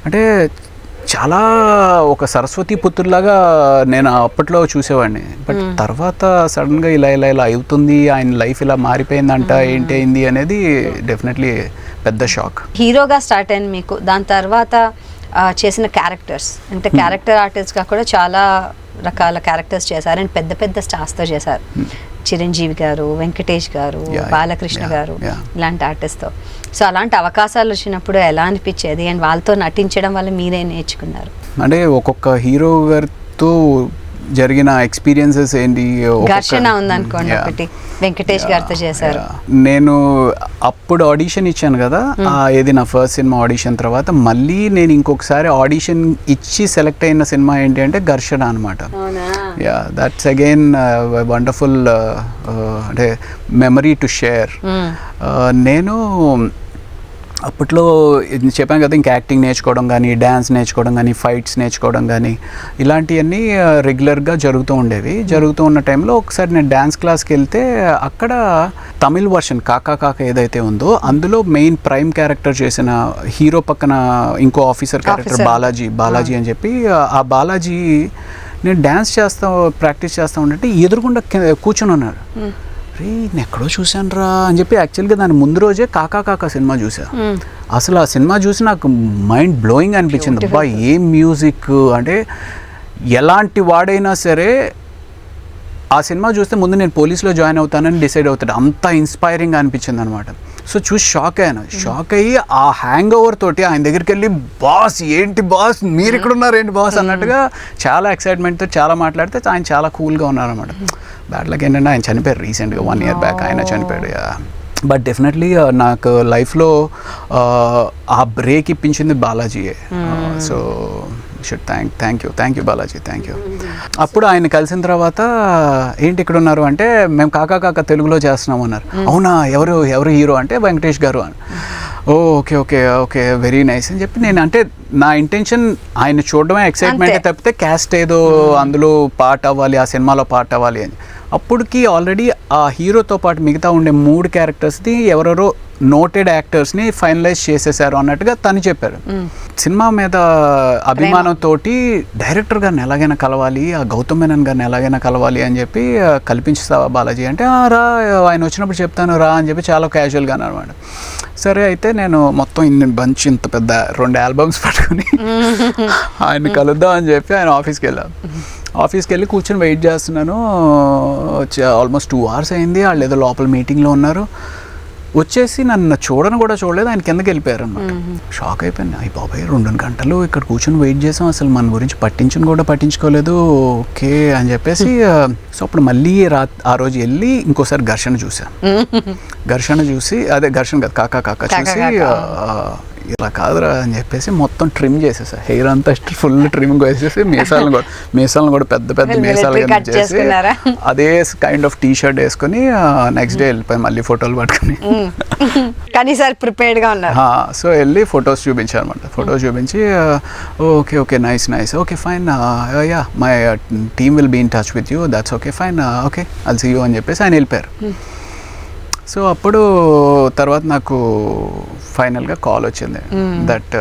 అంటే చాలా ఒక సరస్వతి పుత్రులాగా నేను అప్పట్లో చూసేవాడిని. బట్ తర్వాత సడన్గా ఇలా అవుతుంది, ఆయన లైఫ్ ఇలా మారిపోయిందంట, ఏంటి అయింది అనేది డెఫినెట్లీ పెద్ద షాక్. హీరోగా స్టార్ట్ అయింది మీకు, దాని తర్వాత చేసిన క్యారెక్టర్స్ అంటే క్యారెక్టర్ ఆర్టిస్ట్గా కూడా చాలా రకాల క్యారెక్టర్స్ చేశారు అండ్ పెద్ద పెద్ద స్టార్స్తో చేశారు. చిరంజీవి గారు, వెంకటేష్ గారు, బాలకృష్ణ గారు ఇలాంటి ఆర్టిస్ట్తో. సో అలాంటి అవకాశాలు వచ్చినప్పుడు ఎలా అనిపించేది అండ్ వాళ్ళతో నటించడం వల్ల మీరే నేర్చుకున్నారు? అంటే ఒక్కొక్క హీరో గారితో జరిగిన ఎక్స్పీరియన్సెస్ ఏంటి, ఘర్షణ ఉందనుకోండి ఒకటి వెంకటేష్ గారితో చేశారు. నేను అప్పుడు ఆడిషన్ ఇచ్చాను కదా, ఏది నా ఫస్ట్ సినిమా ఆడిషన్ తర్వాత మళ్ళీ నేను ఇంకొకసారి ఆడిషన్ ఇచ్చి సెలెక్ట్ అయిన సినిమా ఏంటి అంటే ఘర్షణ అనమాట. యా, దట్స్ అగైన్ వండర్ఫుల్ అంటే మెమరీ టు షేర్. నేను అప్పట్లో చెప్పాను కదా, ఇంకా యాక్టింగ్ నేర్చుకోవడం కానీ, డ్యాన్స్ నేర్చుకోవడం కానీ, ఫైట్స్ నేర్చుకోవడం కానీ ఇలాంటివన్నీ రెగ్యులర్గా జరుగుతూ ఉన్న టైంలో ఒకసారి నేను డ్యాన్స్ క్లాస్కి వెళ్తే అక్కడ తమిళ్ వర్షన్ కాకా ఏదైతే ఉందో అందులో మెయిన్ ప్రైమ్ క్యారెక్టర్ చేసిన హీరో పక్కన ఇంకో ఆఫీసర్ క్యారెక్టర్ బాలాజీ అని చెప్పి, ఆ బాలాజీ నేను డ్యాన్స్ ప్రాక్టీస్ చేస్తూ ఉంటే ఎదురుగుండా కూర్చొని ఉన్నారు. రే నేను ఎక్కడో చూశాను రా అని చెప్పి యాక్చువల్గా దాని ముందు రోజే కాకా సినిమా చూసా. అసలు ఆ సినిమా చూసి నాకు మైండ్ బ్లోయింగ్ అనిపించింది. అబ్బా ఏం మ్యూజిక్ అంటే, ఎలాంటి వాడైనా సరే ఆ సినిమా చూస్తే ముందు నేను పోలీస్లో జాయిన్ అవుతానని డిసైడ్ అవుతాడు, అంత ఇన్స్పైరింగ్ అనిపించింది అనమాట. సో చూసి షాక్ అయ్యి ఆ హ్యాంగ్ ఓవర్ తోటి ఆయన దగ్గరికి వెళ్ళి, బాస్ ఏంటి బాస్ మీరు ఇక్కడ ఉన్నారు ఏంటి బాస్ అన్నట్టుగా చాలా ఎక్సైట్మెంట్తో చాలా మాట్లాడితే ఆయన చాలా కూల్గా ఉన్నారనమాట. బ్యాడ్ లక్ ఏంటంటే ఆయన చనిపోయారు రీసెంట్గా 1 year బ్యాక్ ఆయన చనిపోయాడు. బట్ డెఫినెట్లీ నాకు లైఫ్లో ఆ బ్రేక్ ఇప్పించింది బాలాజీయే. So should thank you Balaji, thank you. అప్పుడు ఆయన కలిసిన తర్వాత ఏంటి ఇక్కడ ఉన్నారు అంటే, మేము కాకా తెలుగులో చేస్తున్నాం అన్నారు. అవునా, ఎవరు హీరో అంటే వెంకటేష్ గారు అని. ఓకే వెరీ నైస్ అని చెప్పి నేను, అంటే నా ఇంటెన్షన్ ఆయన చూడడమే ఎక్సైట్మెంట్ తప్పితే క్యాస్ట్ ఏదో అందులో పార్ట్ అవ్వాలి, ఆ సినిమాలో పార్ట్ అవ్వాలి అని. అప్పటికి ఆల్రెడీ ఆ హీరోతో పాటు మిగతా ఉండే 3 క్యారెక్టర్స్ని ఎవరెవరో నోటెడ్ యాక్టర్స్ని ఫైనలైజ్ చేసేసారు అన్నట్టుగా తను చెప్పారు. సినిమా మీద అభిమానంతో డైరెక్టర్ గారిని ఎలాగైనా కలవాలి, ఆ గౌతమ్ మేనన్ గారిని ఎలాగైనా కలవాలి అని చెప్పి, కల్పించుతావా బాలాజీ అంటే రా ఆయన వచ్చినప్పుడు చెప్తాను రా అని చెప్పి చాలా క్యాజువల్గా అనమాట. సరే అయితే నేను మొత్తం ఇంత పెద్ద 2 albums పట్టుకుని ఆయన కలుద్దాం అని చెప్పి ఆయన ఆఫీస్కి వెళ్ళి కూర్చొని వెయిట్ చేస్తున్నాను. ఆల్మోస్ట్ 2 hours అయింది. వాళ్ళు ఏదో లోపల మీటింగ్లో ఉన్నారు. వచ్చేసి నన్ను చూడలేదు, ఆయన కిందకి వెళ్ళిపోయారు అనమాట. షాక్ అయిపోయింది. అయ్యి బాబాయ్ 2 గంటలు ఇక్కడ కూర్చొని వెయిట్ చేసాం, అసలు మన గురించి పట్టించుకోలేదు ఓకే అని చెప్పేసి. సో అప్పుడు మళ్ళీ ఆ రోజు వెళ్ళి ఇంకోసారి ఘర్షణ చూసి అదే ఘర్షణ కాదు కాకా చూసి, ఇలా కాదురా అని చెప్పేసి మొత్తం ట్రిమ్ చేసేసా, హెయిర్ అంతా ఫుల్ ట్రిమ్ వేసేసి మీసాలను కూడా పెద్ద మీసాలు చేసి అదే కైండ్ ఆఫ్ టీ షర్ట్ వేసుకొని నెక్స్ట్ డే వెళ్ళిపోయి మళ్ళీ ఫోటోలు పట్టుకుని. కానీ సార్ ప్రిపేర్డ్గా ఉన్నారు. సో వెళ్ళి ఫొటోస్ చూపించాను అనమాట. ఫొటోస్ చూపించి okay nice okay fine yeah my team will be in touch with you, that's okay fine okay I'll see you అని చెప్పేసి ఆయన వెళ్ళిపోయారు. సో అప్పుడు తర్వాత నాకు ఫైనల్గా కాల్ వచ్చింది దట్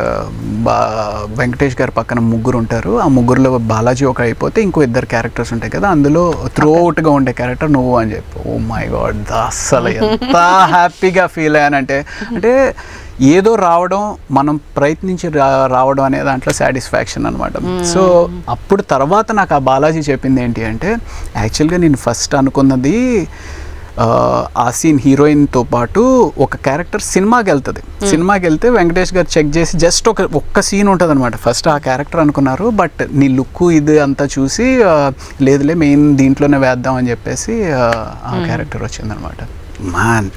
వెంకటేష్ గారి పక్కన 3 ఉంటారు, ఆ 3లో బాలాజీ ఒక అయిపోతే ఇంకో 2 క్యారెక్టర్స్ ఉంటాయి కదా, అందులో త్రూ అవుట్గా ఉండే క్యారెక్టర్ నువ్వు అని చెప్పి. ఓ మై గాడ్, అస్సలు ఎంత హ్యాపీగా ఫీల్ అయ్యానంటే, అంటే ఏదో రావడం, మనం ప్రయత్నించి రావడం అనే దాంట్లో సాటిస్ఫాక్షన్ అనమాట. సో అప్పుడు తర్వాత నాకు ఆ బాలాజీ చెప్పింది ఏంటి అంటే, యాక్చువల్గా నేను ఫస్ట్ అనుకున్నది ఆ సీన్ హీరోయిన్తో పాటు ఒక క్యారెక్టర్ సినిమాకి వెళ్తే వెంకటేష్ గారు చెక్ చేసి జస్ట్ ఒక్క సీన్ ఉంటుంది అనమాట. ఫస్ట్ ఆ క్యారెక్టర్ అనుకున్నారు, బట్ నీ లుక్ ఇది అంతా చూసి లేదులే మెయిన్ దీంట్లోనే వేద్దాం అని చెప్పేసి ఆ క్యారెక్టర్ వచ్చిందనమాట.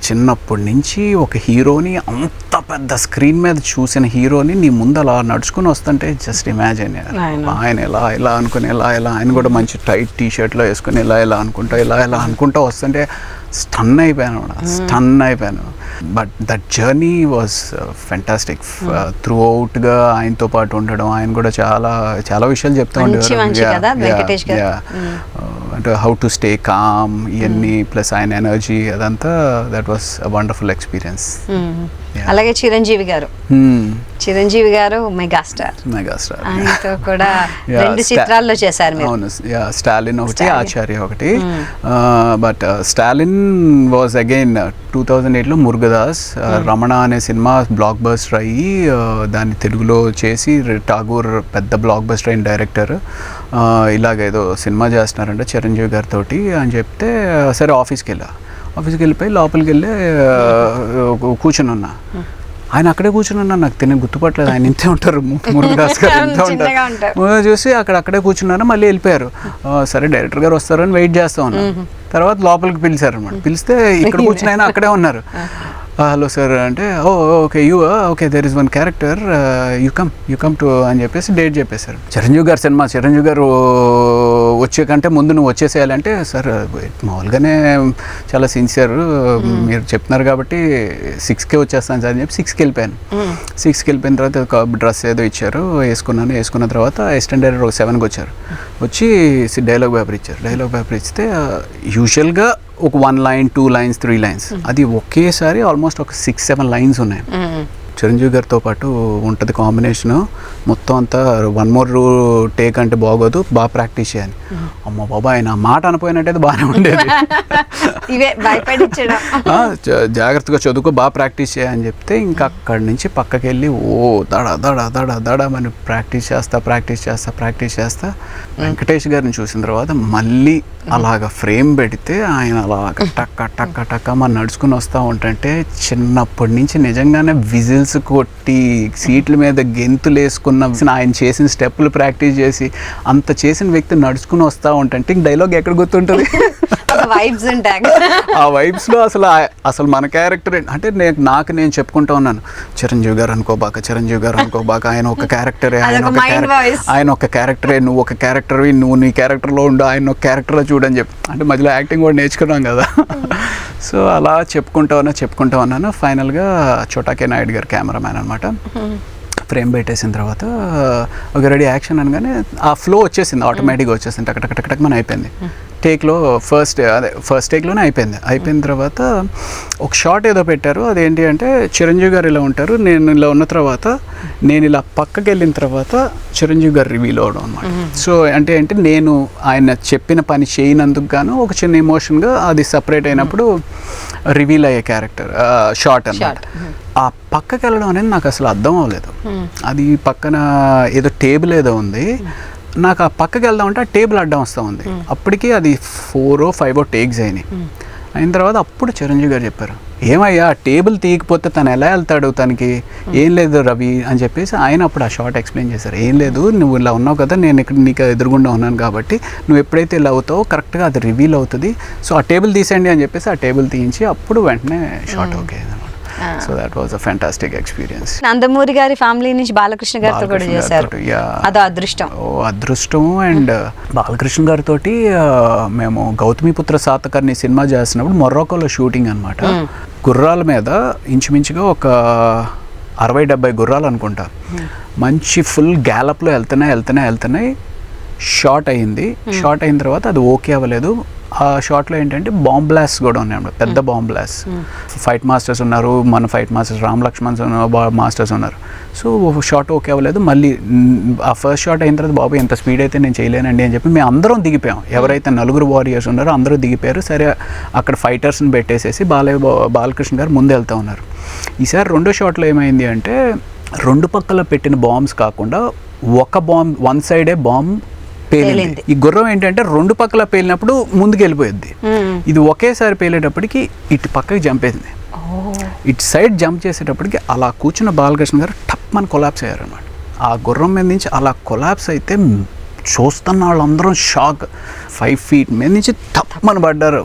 చిన్నప్పటి నుంచి ఒక హీరోని అంత పెద్ద స్క్రీన్ మీద చూసిన హీరోని నీ ముందు అలా నడుచుకుని వస్తుంటే జస్ట్ ఇమాజిన్, ఆయన ఇలా అనుకుని ఇలా ఆయన కూడా మంచి టైట్ టీ షర్ట్లో వేసుకుని ఇలా అనుకుంటా వస్తుంటే స్టన్ అయిపోయాను. But that journey was fantastic. Through అవుట్గా ఆయనతో పాటు ఉండడం, ఆయన కూడా చాలా విషయాలు చెప్తూ ఉండేవారు. అంటే హౌ టు స్టే కామ్ ఇవన్నీ, ప్లస్ ఆయన ఎనర్జీ, అదంతా that was a wonderful experience. అలాగే చిరంజీవి గారు మెగాస్టార్ ఆయనతో కూడా 2 చిత్రాల్లో చేశారు మీరు. అవును, స్టాలిన్ ఒకటి, ఆచార్య ఒకటి. బట్ స్టాలిన్ వాజ్ అగైన్ 2008లో మురుగదాస్. రమణ అనే సినిమా బ్లాక్ బస్టర్ అయ్యి దాన్ని తెలుగులో చేసి ఠాగూర్ పెద్ద బ్లాక్ బస్టర్ అయిన డైరెక్టర్ ఇలాగేదో సినిమా చేస్తున్నారంటే చిరంజీవి గారితో అని చెప్తే సరే ఆఫీస్కి వెళ్ళిపోయి లోపలికి వెళ్ళి కూర్చొని ఉన్నా. ఆయన అక్కడే కూర్చుని ఉన్నారు, నాకు గుర్తుపట్టలేదు. ఆయన ఇంతే ఉంటారు, మురుగదాస్ గారు ఇంతే ఉంటారు. చూసి అక్కడే కూర్చున్నారు, మళ్ళీ వెళ్ళిపోయారు. సరే డైరెక్టర్ గారు వస్తారని వెయిట్ చేస్తా ఉన్నాను. తర్వాత లోపలికి పిలిచారు అనమాట. పిలిస్తే ఇక్కడ కూర్చుని ఆయన అక్కడే ఉన్నారు. హలో సార్ అంటే okay okay there is one character you come to అని చెప్పేసి డేట్ చెప్పేశారు. చిరంజీవి గారు సినిమా, చిరంజీవి గారు వచ్చే కంటే ముందు నువ్వు వచ్చేసేయాలంటే సార్ మామూలుగానే చాలా సిన్సియర్ మీరు చెప్తున్నారు కాబట్టి 6కే వచ్చేస్తాను సార్ అని చెప్పి 6కి వెళ్ళిపోయాను. 6కి వెళ్ళిపోయిన తర్వాత ఒక డ్రెస్ ఏదో ఇచ్చారు, వేసుకున్న తర్వాత అసిస్టెంట్ డైరెక్టర్ ఒక 7కి వచ్చారు. వచ్చి డైలాగ్ పేపర్ ఇచ్చారు. డైలాగ్ పేపర్ ఇస్తే యూజువల్గా ఒక 1 లైన్ 2 లైన్స్ 3 లైన్స్, అది ఒకేసారి ఆల్మోస్ట్ ఒక 6-7 లైన్స్ ఉన్నాయి. చిరంజీవి గారితో పాటు ఉంటుంది కాంబినేషను. మొత్తం అంతా 1 మోర్ టేక్ అంటే బాగోదు, బాగా ప్రాక్టీస్ చేయాలి. అమ్మ బాబా, ఆయన మాట అనపోయినట్టయితే బాగానే ఉండేది. జాగ్రత్తగా చదువుకో, బాగా ప్రాక్టీస్ చేయని చెప్తే ఇంకా అక్కడి నుంచి పక్కకి వెళ్ళి దడ మనం ప్రాక్టీస్ చేస్తా వెంకటేష్ గారిని చూసిన తర్వాత మళ్ళీ అలాగ ఫ్రేమ్ పెడితే ఆయన అలాగ టక్క మనం నడుచుకుని వస్తూ ఉంటుంటే చిన్నప్పటి నుంచి నిజంగానే విజిల్స్ కొట్టి సీట్ల మీద గెంతులు వేసుకున్న ఆయన చేసిన స్టెప్పులు ప్రాక్టీస్ చేసి అంత చేసిన వ్యక్తి నడుచుకుని వస్తూ ఉంటుంటే డైలాగ్ ఎక్కడ గుర్తుంటుంది? ఆ వైబ్స్లో అసలు మన క్యారెక్టర్ అంటే నేను చెప్పుకుంటా ఉన్నాను, చిరంజీవి గారు అనుకోబాక ఆయన ఒక క్యారెక్టరే, ఆయన ఒక క్యారెక్టరే, నువ్వు ఒక క్యారెక్టర్వి, నువ్వు నీ క్యారెక్టర్లో ఉండు, ఆయన ఒక క్యారెక్టర్లో చూడని చెప్పి, అంటే మధ్యలో యాక్టింగ్ కూడా నేర్చుకున్నాం కదా. సో అలా చెప్పుకుంటా ఉన్నాను. ఫైనల్గా చోటాకే నాయుడు గారు కెమెరామ్యాన్ అనమాట. ఫ్రేమ్ పెట్టేసిన తర్వాత ఒక రెడీ యాక్షన్ అనగానే ఆ ఫ్లో వచ్చేసింది, ఆటోమేటిక్గా వచ్చేసింది, టక్ మన అయిపోయింది. టేక్లో ఫస్ట్ టేక్లోనే అయిపోయిన తర్వాత ఒక షాట్ ఏదో పెట్టారు. అదేంటి అంటే చిరంజీవి గారు ఇలా ఉంటారు, నేను ఇలా ఉన్న తర్వాత నేను ఇలా పక్కకి వెళ్ళిన తర్వాత చిరంజీవి గారు రివీల్ అవడం అనమాట. సో అంటే నేను ఆయన చెప్పిన పని చేయనందుకు గాను ఒక చిన్న ఎమోషన్గా అది సపరేట్ అయినప్పుడు రివీల్ అయ్యే క్యారెక్టర్ షాట్ అన్నమాట. ఆ పక్కకి వెళ్ళడం అనేది నాకు అసలు అర్థం అవ్వలేదు. అది పక్కన ఏదో టేబుల్ ఏదో ఉంది, నాకు ఆ పక్కకి వెళ్దామంటే ఆ టేబుల్ అడ్డం వస్తూ ఉంది. అప్పటికి అది 4 or 5 టేక్స్ అయిన తర్వాత అప్పుడు చిరంజీవి గారు చెప్పారు, ఏమయ్యా టేబుల్ తీయకపోతే తను ఎలా వెళ్తాడు, తనకి ఏం లేదు రవి అని చెప్పేసి ఆయన అప్పుడు ఆ షార్ట్ ఎక్స్ప్లెయిన్ చేశారు. ఏం లేదు, నువ్వు ఇలా ఉన్నావు కదా, నేను ఇక్కడ నీకు ఎదురుగుండా ఉన్నాను కాబట్టి నువ్వు ఎప్పుడైతే ఇలా అవుతావో కరెక్ట్గా అది రివీల్ అవుతుంది, సో ఆ టేబుల్ తీసేయండి అని చెప్పేసి ఆ టేబుల్ తీయించి అప్పుడు వెంటనే షార్ట్ ఓకే అనమాట. So that was a fantastic experience. Nandamuri గారి ఫ్యామిలీ నుంచి బాలకృష్ణ గారితో కూడా చేశారు, అదో అదృష్టం. అండ్ బాలకృష్ణ గారితో మేము గౌతమిపుత్ర సాతకర్ణి సినిమా చేస్తున్నప్పుడు మొర్రోకోలో షూటింగ్ అనమాట. గుర్రాల మీద ఇంచుమించుగా ఒక 60-70 గుర్రాలు అనుకుంటా, మంచి ఫుల్ గ్యాలప్లో వెళ్తున్నాయి. షార్ట్ అయిన తర్వాత అది ఓకే అవ్వలేదు. ఆ షాట్లో ఏంటంటే బాంబ్ బ్లాస్ట్ కూడా ఉన్నాయి, పెద్ద బాంబ్ బ్లాస్ట్. ఫైట్ మాస్టర్స్ ఉన్నారు, మన fight masters Ram Laxman masters ఉన్నారు. సో షాట్ ఓకే అవ్వలేదు. మళ్ళీ ఆ ఫస్ట్ షాట్ అయిన తర్వాత బాబు ఎంత స్పీడ్ అయితే నేను చేయలేనండి అని చెప్పి మేము అందరం దిగిపోయాం. ఎవరైతే 4 వారియర్స్ ఉన్నారో అందరూ దిగిపోయారు. సరే అక్కడ ఫైటర్స్ని పెట్టేసేసి బాలకృష్ణ గారు ముందు వెళ్తూ ఉన్నారు. ఈసారి రెండో షాట్లో ఏమైంది అంటే 2 పక్కల పెట్టిన బాంబ్స్ కాకుండా ఒక బాంబ్ వన్ సైడే బాంబ్ పేలింది. ఈ గుర్రం ఏంటంటే 2 పక్కల పేలినప్పుడు ముందుకు వెళ్ళిపోయింది, ఇది ఒకేసారి పేలేటప్పటికి ఇటు పక్కకి జంపేసింది. ఇటు సైడ్ జంప్ చేసేటప్పటికి అలా కూర్చున్న బాలకృష్ణ గారు టప్మని కొలాప్స్ అయ్యారనమాట. ఆ గుర్రం మీద నుంచి అలా కొలాప్స్ అయితే చూస్తున్న వాళ్ళందరం షాక్. 5 feet మీద నుంచి టప్మని పడ్డారు.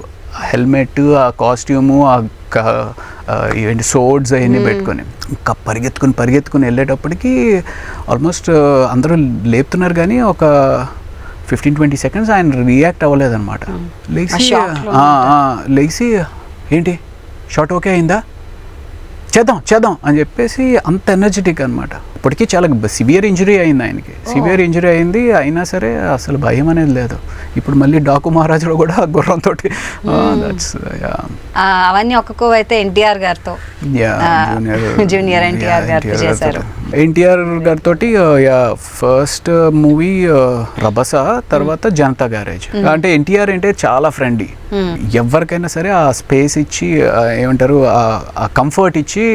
హెల్మెట్, ఆ కాస్ట్యూము, ఏంటి సోర్డ్స్ అవన్నీ పెట్టుకొని ఇంకా పరిగెత్తుకుని వెళ్ళేటప్పటికి ఆల్మోస్ట్ అందరూ లేపుతున్నారు కానీ ఒక 15-20 seconds ఆయన రియాక్ట్ అవ్వలేదన్నమాట. లేచి ఏంటి షాట్ ఓకే అయిందా, చేద్దాం అని చెప్పేసి అంత ఎనర్జెటిక్ అనమాట. అప్పటికి చాలా సివియర్ ఇంజరీ అయింది ఆయనకి, సివియర్ ఇంజరీ అయింది, అయినా సరే అసలు భయం అనేది లేదు. ఇప్పుడు మళ్ళీ డాకు మహారాజులో కూడా గుర్రంతో అవన్నీ ఒక్కొక్క అయితే ఎన్టీఆర్ గారితో జూనియర్ ఎన్టీఆర్ గారితో చేశారు. ఎన్టీఆర్ గారితో ఫస్ట్ మూవీ రభస, తర్వాత జనతా గ్యారేజ్. అంటే ఎన్టీఆర్ అంటే చాలా ఫ్రెండ్లీ, ఎవరికైనా సరే ఆ స్పేస్ ఇచ్చి ఏమంటారు ఆ కంఫర్ట్ ఇచ్చి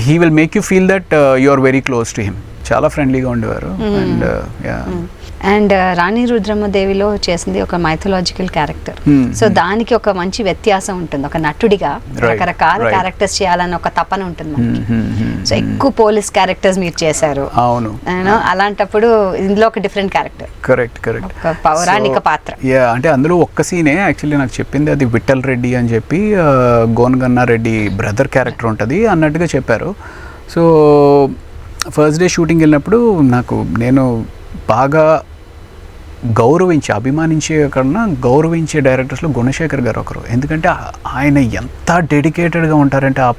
he will make you feel that you are very close to him. చాలా ఫ్రెండ్లీగా ఉండేవారు. అండ్ రాణి రుద్రమ్మదేవిలో చేసింది ఒక మైథలాజికల్ క్యారెక్టర్. సో దానికి ఒక మంచి వ్యత్యాసం ఉంటుంది. ఒక నటుడిగా రకరకాల క్యారెక్టర్స్ చేయాలని ఒక తపన ఉంటుంది మనకి. సో ఎక్కువ పోలీస్ క్యారెక్టర్స్ మీరు చేశారు. అవును, అలాంటప్పుడు ఇందులో ఒక డిఫరెంట్ క్యారెక్టర్. కరెక్ట్, పౌరాణిక పాత్ర. అంటే అందులో ఒక్క సీనే యాక్చువల్లీ నాకు చెప్పింది, అది విఠల్ రెడ్డి అని చెప్పి గోనగన్నా రెడ్డి బ్రదర్ క్యారెక్టర్ ఉంటుంది అన్నట్టుగా చెప్పారు. సో ఫస్ట్ డే షూటింగ్ వెళ్ళినప్పుడు నేను బాగా అభిమానించే కన్నా గౌరవించే డైరెక్టర్స్లో గుణశేఖర్ గారు ఒకరు. ఎందుకంటే ఆయన ఎంత డెడికేటెడ్గా ఉంటారంటే ఆ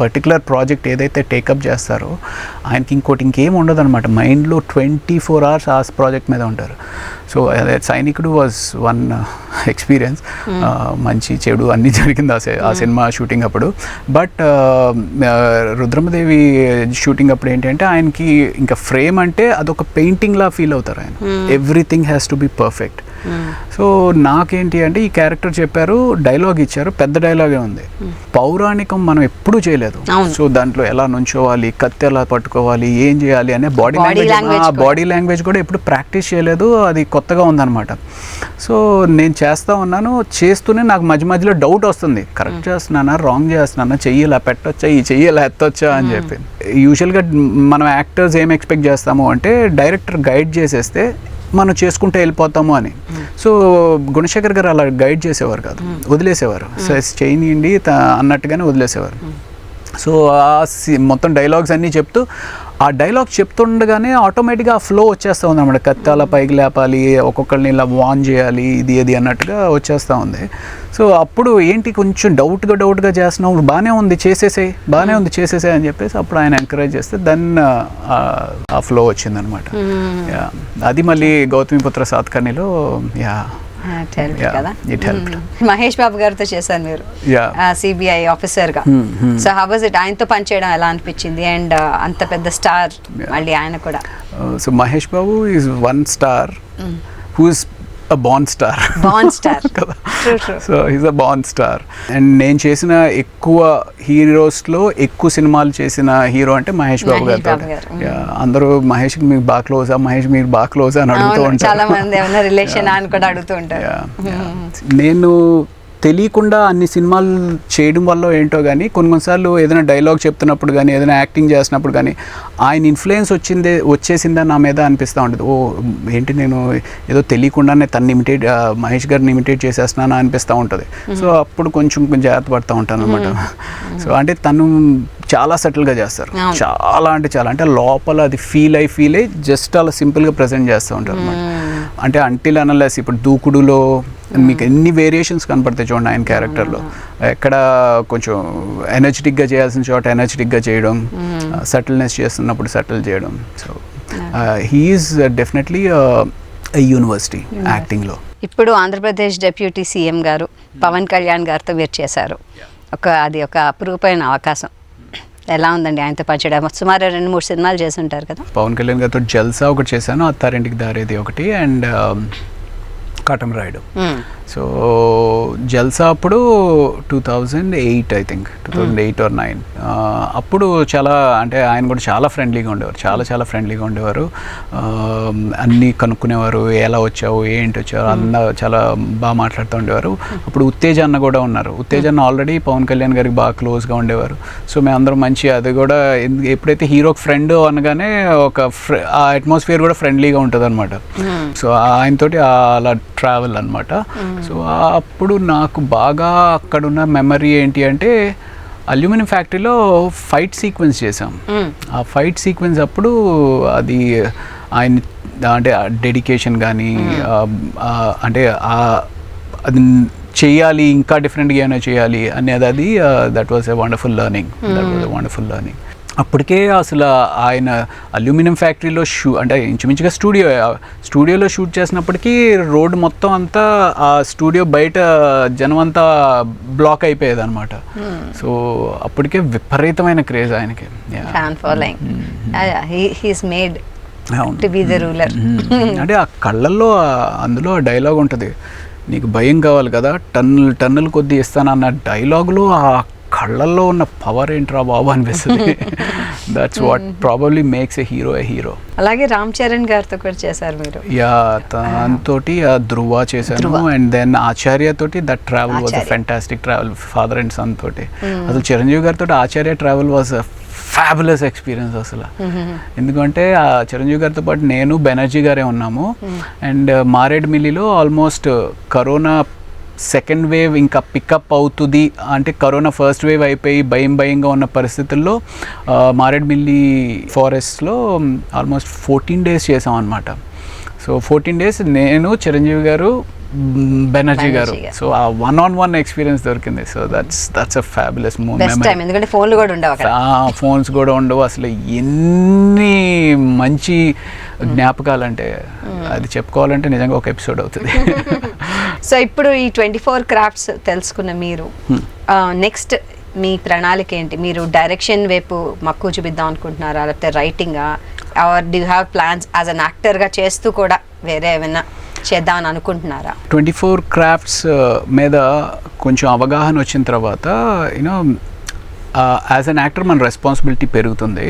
పర్టికులర్ ప్రాజెక్ట్ ఏదైతే టేకప్ చేస్తారో ఆయనకి ఇంకేం ఉండదు అనమాట. మైండ్లో 24 hours ఆ ప్రాజెక్ట్ మీద ఉంటారు. సో అదే సైనికుడు వాజ్ వన్ ఎక్స్పీరియన్స్. మంచి చెడు అన్నీ జరిగింది ఆ సినిమా షూటింగ్ అప్పుడు. బట్ రుద్రమదేవి షూటింగ్ అప్పుడు ఏంటంటే ఆయనకి ఇంకా ఫ్రేమ్ అంటే అదొక పెయింటింగ్ లా ఫీల్ అవుతారు ఆయన. Everything has to be perfect. So నాకేంటి అంటే ఈ క్యారెక్టర్ చెప్పారు, డైలాగ్ ఇచ్చారు, పెద్ద డైలాగే ఉంది. పౌరాణికం మనం ఎప్పుడూ చేయలేదు. సో దాంట్లో ఎలా నుంచోవాలి, కత్తి ఎలా పట్టుకోవాలి, ఏం చేయాలి అనే బాడీ లాంగ్వేజ్ కూడా ఎప్పుడు ప్రాక్టీస్ చేయలేదు. అది కొత్తగా ఉందన్నమాట. సో నేను చేస్తూ ఉన్నాను, చేస్తూనే నాకు మధ్యలో డౌట్ వస్తుంది, కరెక్ట్ చేస్తున్నానా, రాంగ్ చేస్తున్నానా, చెయ్యి ఇలా పెట్టొచ్చా, ఈ చెయ్యి ఇలా ఎత్తొచ్చా అని చెప్పి. యూజువల్గా మనం యాక్టర్స్ ఏం ఎక్స్పెక్ట్ చేస్తాము అంటే డైరెక్టర్ గైడ్ చేసేస్తే మనం చేసుకుంటే వెళ్ళిపోతాము అని. సో గుణశేఖర్ గారు అలా గైడ్ చేసేవారు కాదు, వదిలేసేవారు. చేయనియండి అన్నట్టుగానే వదిలేసేవారు. సో మొత్తం డైలాగ్స్ అన్నీ చెప్తూ ఆ డైలాగ్ చెప్తుండగానే ఆటోమేటిక్గా ఆ ఫ్లో వచ్చేస్తూ ఉంది అన్నమాట. కత్తాల పైకి లేపాలి, ఒక్కొక్కరిని ఇలా వాన్ చేయాలి, ఇది అన్నట్టుగా వచ్చేస్తూ ఉంది. సో అప్పుడు ఏంటి కొంచెం డౌట్గా చేస్తున్నావు, బాగానే ఉంది చేసేసే అని చెప్పేసి అప్పుడు ఆయన ఎంకరేజ్ చేస్తే దెన్ ఆ ఫ్లో వచ్చిందనమాట. అది మళ్ళీ గౌతమిపుత్ర సాత్కర్ణిలో మహేష్ బాబు గారితో చేశారు మీరు సిబిఐ ఆఫీసర్ గా. సో హౌ వాజ్ ఇట్, ఆయనతో పనిచేయడం ఎలా అనిపించింది? అండ్ అంత పెద్ద స్టార్ మళ్ళీ ఆయన కూడా. So Mahesh Babu is one star who is a born star. So he's a born star. And నేను చేసిన ఎక్కువ హీరోస్లో ఎక్కువ సినిమాలు చేసిన హీరో అంటే మహేష్ బాబు గారితో. అందరూ మహేష్ మీకు బాగా క్లోజా, మహేష్ మీరు బాగా క్లోజా అని అడుగుతూ ఉంటారు. చాలా మంది ఏమన్నా రిలేషన్ అని కూడా అడుగుతూ ఉంటారు. నేను తెలియకుండా అన్ని సినిమాలు చేయడం వల్ల ఏంటో కానీ కొన్నిసార్లు ఏదైనా డైలాగ్ చెప్తున్నప్పుడు కానీ ఏదైనా యాక్టింగ్ చేసినప్పుడు కానీ ఆయన ఇన్ఫ్లుయెన్స్ వచ్చేసిందా నా మీద అనిపిస్తూ ఉంటుంది. ఓ ఏంటి నేను ఏదో తెలియకుండానే మహేష్ గారిని ఇమిటేట్ చేసేస్తున్నాను అనిపిస్తూ ఉంటుంది. సో అప్పుడు కొంచెం జాగ్రత్త పడుతూ ఉంటాను అనమాట. సో అంటే తను చాలా సటిల్గా చేస్తారు, చాలా అంటే లోపల అది ఫీల్ అయ్యి జస్ట్ అలా సింపుల్గా ప్రజెంట్ చేస్తూ ఉంటారు అనమాట. అంటే అంటిల్ అనలెస్ ఇప్పుడు దూకుడులో మీకు ఎన్ని వేరియేషన్స్ కనపడతాయి చూడండి ఆయన క్యారెక్టర్లో. ఎక్కడ కొంచెం ఎనర్జెటిక్గా చేయాల్సిన చోట ఎనర్జెటిక్గా చేయడం, సటిల్నెస్ చేస్తున్నప్పుడు సటిల్ చేయడం. సో హీఈస్ డెఫినెట్లీ యూనివర్సిటీ యాక్టింగ్లో. ఇప్పుడు ఆంధ్రప్రదేశ్ డిప్యూటీ సీఎం గారు పవన్ కళ్యాణ్ గారితో మీరు చేశారు. అది ఒక అపురూపమైన అవకాశం. ఎలా ఉందండి ఆయనతో పనిచేయడం? సుమారు 2-3 సినిమాలు చేసి ఉంటారు కదా. పవన్ కళ్యాణ్ గారితో జల్సా ఒకటి చేశాను, అత్తారింటికి దారేది ఒకటి, అండ్ కాటమరాయుడు. సో జల్సా అప్పుడు 2008 ఐ థింక్ 2008 or 2009. అప్పుడు చాలా అంటే ఆయన కూడా చాలా ఫ్రెండ్లీగా ఉండేవారు, చాలా ఫ్రెండ్లీగా ఉండేవారు. అన్నీ కనుక్కునేవారు, ఎలా వచ్చావు ఏంటి వచ్చావు అన్న చాలా బాగా మాట్లాడుతూ ఉండేవారు. అప్పుడు ఉత్తేజ అన్న కూడా ఉన్నారు. ఉత్తేజ అన్న ఆల్రెడీ పవన్ కళ్యాణ్ గారికి బాగా క్లోజ్గా ఉండేవారు. సో మేమందరం మంచి అది కూడా ఎప్పుడైతే హీరోకి ఫ్రెండ్ అనగానే ఆ అట్మాస్ఫియర్ కూడా ఫ్రెండ్లీగా ఉంటుంది అనమాట. సో ఆయనతోటి అలా ట్రావెల్ అనమాట. సో అప్పుడు నాకు బాగా అక్కడున్న మెమరీ ఏంటి అంటే అల్యూమినియం ఫ్యాక్టరీలో ఫైట్ సీక్వెన్స్ చేసాం. ఆ ఫైట్ సీక్వెన్స్ అప్పుడు అది ఆయన అంటే డెడికేషన్ కానీ అంటే అది చేయాలి, ఇంకా డిఫరెంట్గా ఏమైనా చేయాలి అనేది, అది that was a wonderful learning. అప్పటికే అసలు ఆయన అల్యూమినియం ఫ్యాక్టరీలో అంటే ఇంచుమించుగా స్టూడియోలో షూట్ చేసినప్పటికీ రోడ్ మొత్తం అంతా ఆ స్టూడియో బయట జనం అంతా బ్లాక్ అయిపోయేది అనమాట. సో అప్పటికే విపరీతమైన క్రేజ్ ఆయనకి. అంటే ఆ కళ్ళల్లో అందులో డైలాగ్ ఉంటుంది, నీకు భయం కావాలి కదా టన్నుల కొద్దీ ఇస్తానన్న డైలాగులో ఆ కళ్ళల్లో ఉన్న పవర్ ఏంట్రా బాబు అనిపిస్తుంది. That's what probably makes a hero. అలాగే రామ్ చరణ్ గారితో కూడా చేశారు మీరు. యా, దాంతోటి ధృవ చేశాను. అండ్ దెన్ ఆచార్య తోటి that travel was a fantastic travel, father and son తోటి. అసలు చిరంజీవి గారితో Acharya travel was a fabulous experience అసలు. ఎందుకంటే ఆ చిరంజీవి గారితో పాటు నేను, బెనర్జీ గారే ఉన్నాము. అండ్ మారేడ్మిల్లిలో ఆల్మోస్ట్ కరోనా సెకండ్ వేవ్ ఇంకా పికప్ అవుతుంది అంటే, కరోనా ఫస్ట్ వేవ్ అయిపోయి భయంగా ఉన్న పరిస్థితుల్లో మారేడ్మిల్లి ఫారెస్ట్లో ఆల్మోస్ట్ 14 days చేసాం అనమాట. సో 14 days నేను, చిరంజీవి గారు, బెనర్జీ గారు. సో ఆ 1-on-1 ఎక్స్పీరియన్స్ దొరికింది. So that's a fabulous moment. ఎందుకంటే ఫోన్లు కూడా ఉండవు అక్కడ. ఫోన్స్ కూడా ఉండవు. అసలు ఎన్ని మంచి జ్ఞాపకాలు అంటే అది చెప్పుకోవాలంటే నిజంగా ఒక ఎపిసోడ్ అవుతుంది. సో ఇప్పుడు ఈ 24 crafts తెలుసుకున్న మీరు నెక్స్ట్ మీ ప్రణాళిక ఏంటి? మీరు డైరెక్షన్ వైపు మక్కువ చూపిద్దాం అనుకుంటున్నారా, లేకపోతే రైటింగా, or do you have plans as an యాక్టర్గా చేస్తూ కూడా వేరే ఏమైనా చేద్దామని అనుకుంటున్నారా? 24 crafts మీద కొంచెం అవగాహన వచ్చిన తర్వాత యూనో యాజ్ అన్ యాక్టర్ మన రెస్పాన్సిబిలిటీ పెరుగుతుంది.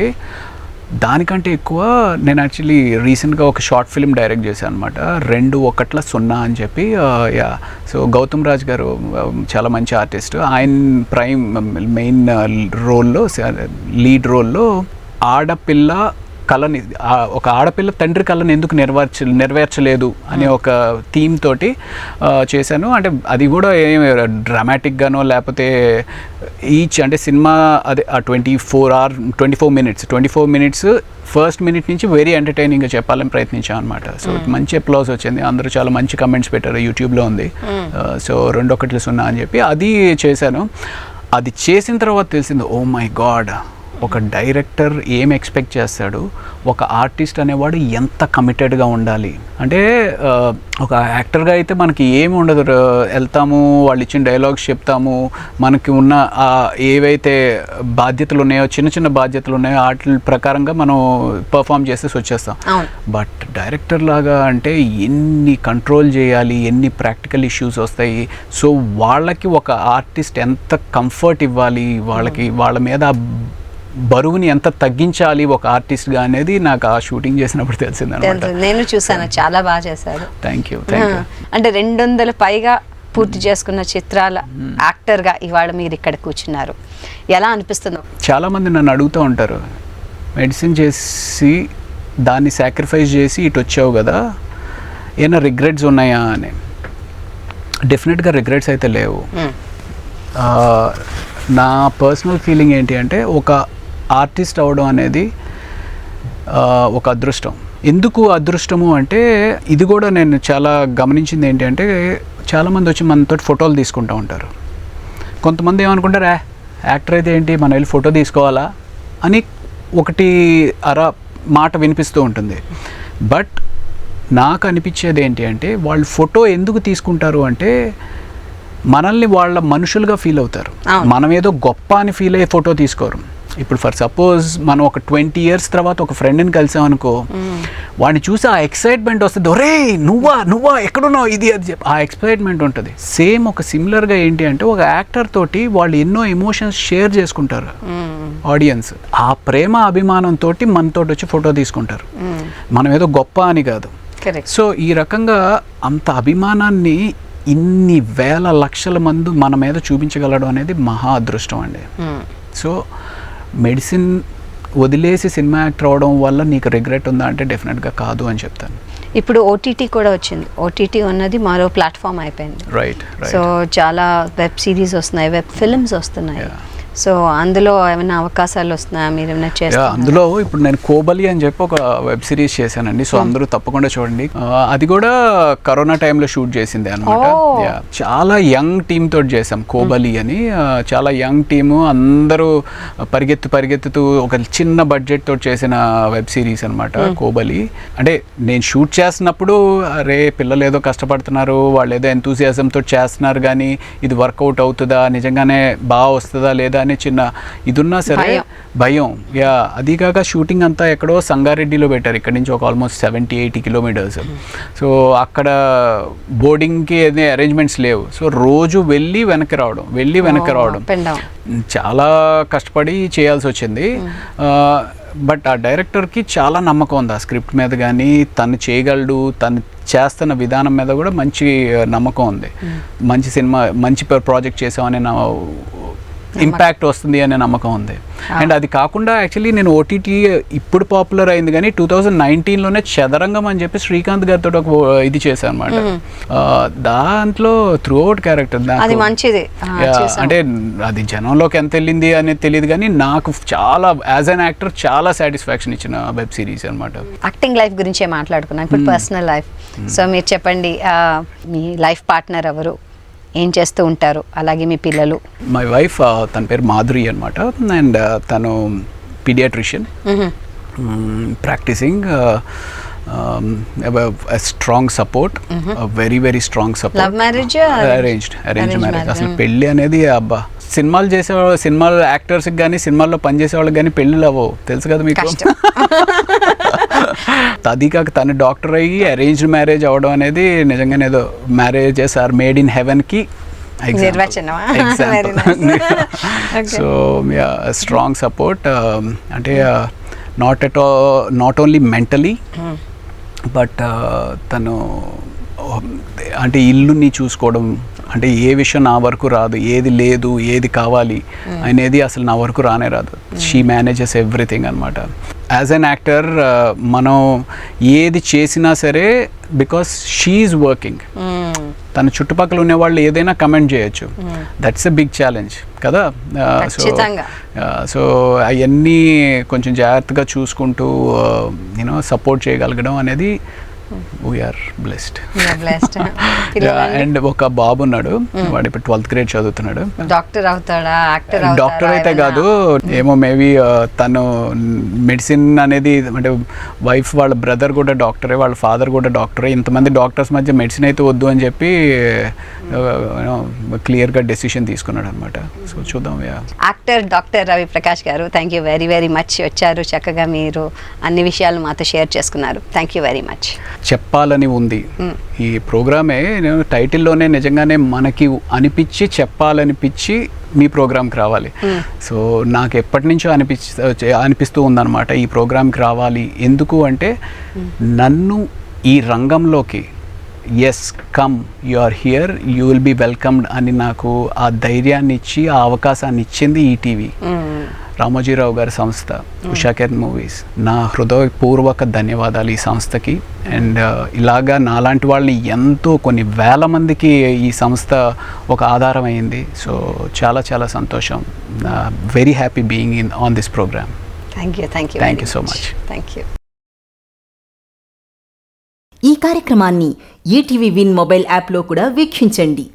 దానికంటే ఎక్కువ నేను యాక్చువల్లీ రీసెంట్గా ఒక షార్ట్ ఫిల్మ్ డైరెక్ట్ చేశాను అనమాట, 2:1:0 అని చెప్పి. యా, సో గౌతమ్ రాజ్ గారు చాలా మంచి ఆర్టిస్ట్. ఆయన మెయిన్ రోల్లో, లీడ్ రోల్లో ఆడపిల్ల కళని, ఒక ఆడపిల్ల తండ్రి కళని ఎందుకు నెరవేర్చలేదు అనే ఒక థీమ్ తోటి చేశాను. అంటే అది కూడా ఏమి డ్రామాటిక్గానో లేకపోతే అంటే సినిమా అదే 24 minutes ఫస్ట్ మినిట్ నుంచి వెరీ ఎంటర్టైనింగ్గా చెప్పాలని ప్రయత్నించాం అనమాట. సో మంచి అప్లాజ్ వచ్చింది, అందరూ చాలా మంచి కమెంట్స్ పెట్టారు, యూట్యూబ్లో ఉంది. సో 2:1:0 అని చెప్పి అది చేశాను. అది చేసిన తర్వాత తెలిసింది, ఓ మై గాడ్, ఒక డైరెక్టర్ ఏం ఎక్స్పెక్ట్ చేస్తాడు, ఒక ఆర్టిస్ట్ అనేవాడు ఎంత కమిటెడ్గా ఉండాలి. అంటే ఒక యాక్టర్గా అయితే మనకి ఏమి ఉండదు, వెళ్తాము, వాళ్ళు ఇచ్చిన డైలాగ్స్ చెప్తాము, మనకి ఉన్న ఏవైతే బాధ్యతలు ఉన్నాయో, చిన్న బాధ్యతలు ఉన్నాయో వాటి ప్రకారంగా మనం పర్ఫామ్ చేసేసి వచ్చేస్తాం. బట్ డైరెక్టర్ లాగా అంటే ఎన్ని కంట్రోల్ చేయాలి, ఎన్ని ప్రాక్టికల్ ఇష్యూస్ వస్తాయి. సో వాళ్ళకి ఒక ఆర్టిస్ట్ ఎంత కంఫర్ట్ ఇవ్వాలి, వాళ్ళ మీద బరువుని ఎంత తగ్గించాలి ఒక ఆర్టిస్ట్గా అనేది నాకు ఆ షూటింగ్ చేసినప్పుడు తెలిసిందన్నమాట. నేను చూసాను, చాలా బాగా చేశారు. Thank you. అంటే 200 పైగా పూర్తి చేసుకున్న చిత్రాల యాక్టర్గా ఇవాళ మీరు ఇక్కడ కూర్చున్నారు, ఎలా అనిపిస్తుందో? చాలామంది నన్ను అడుగుతూ ఉంటారు, మెడిసిన్ చేసి దాన్ని సాక్రిఫైస్ చేసి ఇటు వచ్చావు కదా, ఏమైనా రిగ్రెట్స్ ఉన్నాయా అని. డెఫినెట్గా రిగ్రెట్స్ అయితే లేవు. నా పర్సనల్ ఫీలింగ్ ఏంటి అంటే, ఒక ఆర్టిస్ట్ అవ్వడం అనేది ఒక అదృష్టం. ఎందుకు అదృష్టము అంటే, ఇది కూడా నేను చాలా గమనించింది ఏంటి అంటే, చాలామంది వచ్చి మనతో ఫోటోలు తీసుకుంటూ ఉంటారు. కొంతమంది ఏమనుకుంటారు, యాక్టర్ అయితే ఏంటి, మనం వెళ్ళి ఫోటో తీసుకోవాలా అని ఒకటి మాట వినిపిస్తూ ఉంటుంది. బట్ నాకు అనిపించేది ఏంటి అంటే, వాళ్ళు ఫోటో ఎందుకు తీసుకుంటారు అంటే, మనల్ని వాళ్ళ మనుషులుగా ఫీల్ అవుతారు. మనం ఏదో గొప్ప అని ఫీల్ అయ్యే ఫోటో తీసుకోరు. ఇప్పుడు ఫర్ సపోజ్ మనం ఒక 20 years తర్వాత ఒక ఫ్రెండ్ని కలిసామనుకో, వాడిని చూసి ఆ ఎక్సైట్మెంట్ వస్తుంది, ఒరే నువ్వా ఎక్కడున్నావు, ఇది అది చెప్పి ఆ ఎక్సైట్మెంట్ ఉంటుంది. సేమ్ ఒక సిమిలర్గా ఏంటి అంటే, ఒక యాక్టర్ తోటి వాళ్ళు ఎన్నో ఎమోషన్స్ షేర్ చేసుకుంటారు ఆడియన్స్. ఆ ప్రేమ అభిమానంతో మనతోటి వచ్చి ఫోటో తీసుకుంటారు, మనం ఏదో గొప్ప అని కాదు. సో ఈ రకంగా అంత అభిమానాన్ని ఇన్ని వేల లక్షల మంది మన మీద చూపించగలడం అనేది మహా అదృష్టం అండి. సో మెడిసిన్ వదిలేసి సినిమా యాక్టర్ అవడం వల్ల నీకు రిగ్రెట్ ఉందా అంటే డెఫినెట్గా కాదు అని చెప్తాను. ఇప్పుడు ఓటీటీ కూడా వచ్చింది, ఓటీటీ ఉన్నది మరో ప్లాట్ఫామ్ అయిపోయింది. రైట్. సో చాలా వెబ్ సిరీస్ వస్తున్నాయి, వెబ్ ఫిల్మ్స్ వస్తున్నాయి. సో అందులో ఏమైనా అవకాశాలు వస్తున్నాయా, మీరు ఏమైనా చేస్తారా? అందులో ఇప్పుడు నేను కోబలి అని చెప్పి ఒక వెబ్ సిరీస్ చేశానండి. సో అందరూ తప్పకుండా చూడండి. అది కూడా కరోనా టైంలో షూట్ చేసింది అనమాట. చాలా యంగ్ టీమ్ తోటి చేసాం కోబలి అని. చాలా యంగ్ టీము, అందరూ పరిగెత్తుతూ ఒక చిన్న బడ్జెట్ తోటి చేసిన వెబ్ సిరీస్ అనమాట కోబలి. అంటే నేను షూట్ చేస్తున్నప్పుడు అరే పిల్లలు ఏదో కష్టపడుతున్నారు, వాళ్ళు ఏదో ఎంతూసియాజం తోటి చేస్తున్నారు, కానీ ఇది వర్కౌట్ అవుతుందా, నిజంగానే బాగా వస్తుందా లేదా అని చిన్న ఇది ఉన్నా సరే భయం. అది కాక షూటింగ్ అంతా ఎక్కడో సంగారెడ్డిలో పెట్టారు, ఇక్కడ నుంచి ఒక ఆల్మోస్ట్ 70-80 కిలోమీటర్స్. సో అక్కడ బోర్డింగ్కి ఏదైనా అరేంజ్మెంట్స్ లేవు. సో రోజు వెళ్ళి వెనక్కి రావడం చాలా కష్టపడి చేయాల్సి వచ్చింది. బట్ ఆ డైరెక్టర్కి చాలా నమ్మకం ఉంది ఆ స్క్రిప్ట్ మీద, కానీ తను చేయగలడు, తను చేస్తున్న విధానం మీద కూడా మంచి నమ్మకం ఉంది. మంచి సినిమా, మంచి ప్రాజెక్ట్ చేసామని నా ఇంపాక్ట్ వస్తుంది అనే నమ్మకం ఉంది. అండ్ అది కాకుండా యాక్చువల్లీ నేను ఓటీటీ ఇప్పుడు పాపులర్ అయింది, కానీ 2019లోనే చదరంగం అని చెప్పి శ్రీకాంత్ గారితో ఒక ఇది చేశాను అనమాట. దాంట్లో త్రూ అవుట్ క్యారెక్టర్ అంటే అది జనంలోకి ఎంత వెళ్ళింది అనేది తెలియదు, కానీ నాకు చాలా యాజ్ అన్ యాక్టర్ చాలా సాటిస్ఫాక్షన్ ఇచ్చిన వెబ్ సిరీస్ అనమాట. యాక్టింగ్ లైఫ్ గురించే మాట్లాడుకున్నాం, ఇప్పుడు పర్సనల్ లైఫ్. సో మీరు చెప్పండి, మీ లైఫ్ పార్ట్నర్ ఎవరు, ఏం చేస్తూ ఉంటారు, అలాగే మీ పిల్లలు? మై వైఫ్ తన పేరు మాధురి అనమాట. అండ్ తను paediatrician, practising, strong support, very very strong support. Love marriage, arrange marriage. అసలు పెళ్ళి అనేది అబ్బా, సినిమాలు చేసేవాళ్ళు, సినిమాలు యాక్టర్స్కి కానీ సినిమాల్లో పనిచేసే వాళ్ళకి కానీ పెళ్ళిళ్ళు అవ్వవు, తెలుసు కదా మీకు. అది కాక తను డాక్టర్ అయ్యి అరేంజ్డ్ మ్యారేజ్ అవ్వడం అనేది నిజంగానే ఏదో మ్యారేజెస్ ఆర్ మేడ్ ఇన్ హెవెన్కి సో స్ట్రాంగ్ సపోర్ట్. అంటే నాట్ ఓన్లీ మెంటలీ బట్ తను అంటే ఇల్లుని చూసుకోవడం, అంటే ఏ విషయం నా వరకు రాదు, ఏది లేదు, ఏది కావాలి అనేది అసలు నా వరకు రానే రాదు. షీ మేనేజెస్ ఎవ్రీథింగ్ అనమాట. యాజ్ అన్ యాక్టర్ మనం ఏది చేసినా సరే బికాస్ షీఈస్ వర్కింగ్, తన చుట్టుపక్కల ఉన్న వాళ్ళు ఏదైనా కమెంట్ చేయొచ్చు, దట్స్ ఎ బిగ్ ఛాలెంజ్ కదా. సో అవన్నీ కొంచెం జాగ్రత్తగా చూసుకుంటూ యూనో సపోర్ట్ చేయగలగడం అనేది వీఆర్ బ్లెస్డ్. అండ్ ఒక బాబు ఉన్నాడు, వాడు ఇప్పుడు 12th grade చదువుతున్నాడు. డాక్టర్ అవుతాడా? డాక్టర్ అయితే కాదు, ఏమో మేబీ తను మెడిసిన్ అనేది, అంటే వైఫ్ వాళ్ళ బ్రదర్ కూడా డాక్టరే, వాళ్ళ ఫాదర్ కూడా డాక్టరే. ఇంతమంది డాక్టర్స్ మధ్య మెడిసిన్ అయితే వద్దు అని చెప్పి క్లియర్గా డెసిషన్ తీసుకున్నాడు అనమాట. సో చూద్దాం. యాక్టర్ డాక్టర్ రవి ప్రకాష్ గారు, thank you very very much. వచ్చారు, చక్కగా మీరు అన్ని విషయాలు మాతో షేర్ చేసుకున్నారు. Thank you very much. చెప్పాలని ఉంది ఈ ప్రోగ్రామే, టైటిల్లోనే నిజంగానే మనకి చెప్పాలనిపించి మీ ప్రోగ్రామ్కి రావాలి. సో నాకు ఎప్పటి నుంచో అనిపిస్తూ ఉందన్నమాట ఈ ప్రోగ్రామ్కి రావాలి. ఎందుకు అంటే నన్ను ఈ రంగంలోకి yes come, you are here, you will be welcomed అని నాకు ఆ ధైర్యాన్ని ఇచ్చి ఆ అవకాశాన్ని ఇచ్చింది ఈటీవీ, రామోజీరావు గారి సంస్థ, ఉషాకేర్ మూవీస్. నా హృదయపూర్వక ధన్యవాదాలు ఈ సంస్థకి. అండ్ ఇలాగా నాలాంటి వాళ్ళని ఎంతో కొన్ని వేల మందికి ఈ సంస్థ ఒక ఆధారం అయింది. సో చాలా చాలా సంతోషం. Very happy being on this programme. Thank you so much. ఈ కార్యక్రమాన్ని ఈటీవీ విన్ మొబైల్ యాప్లో కూడా వీక్షించండి.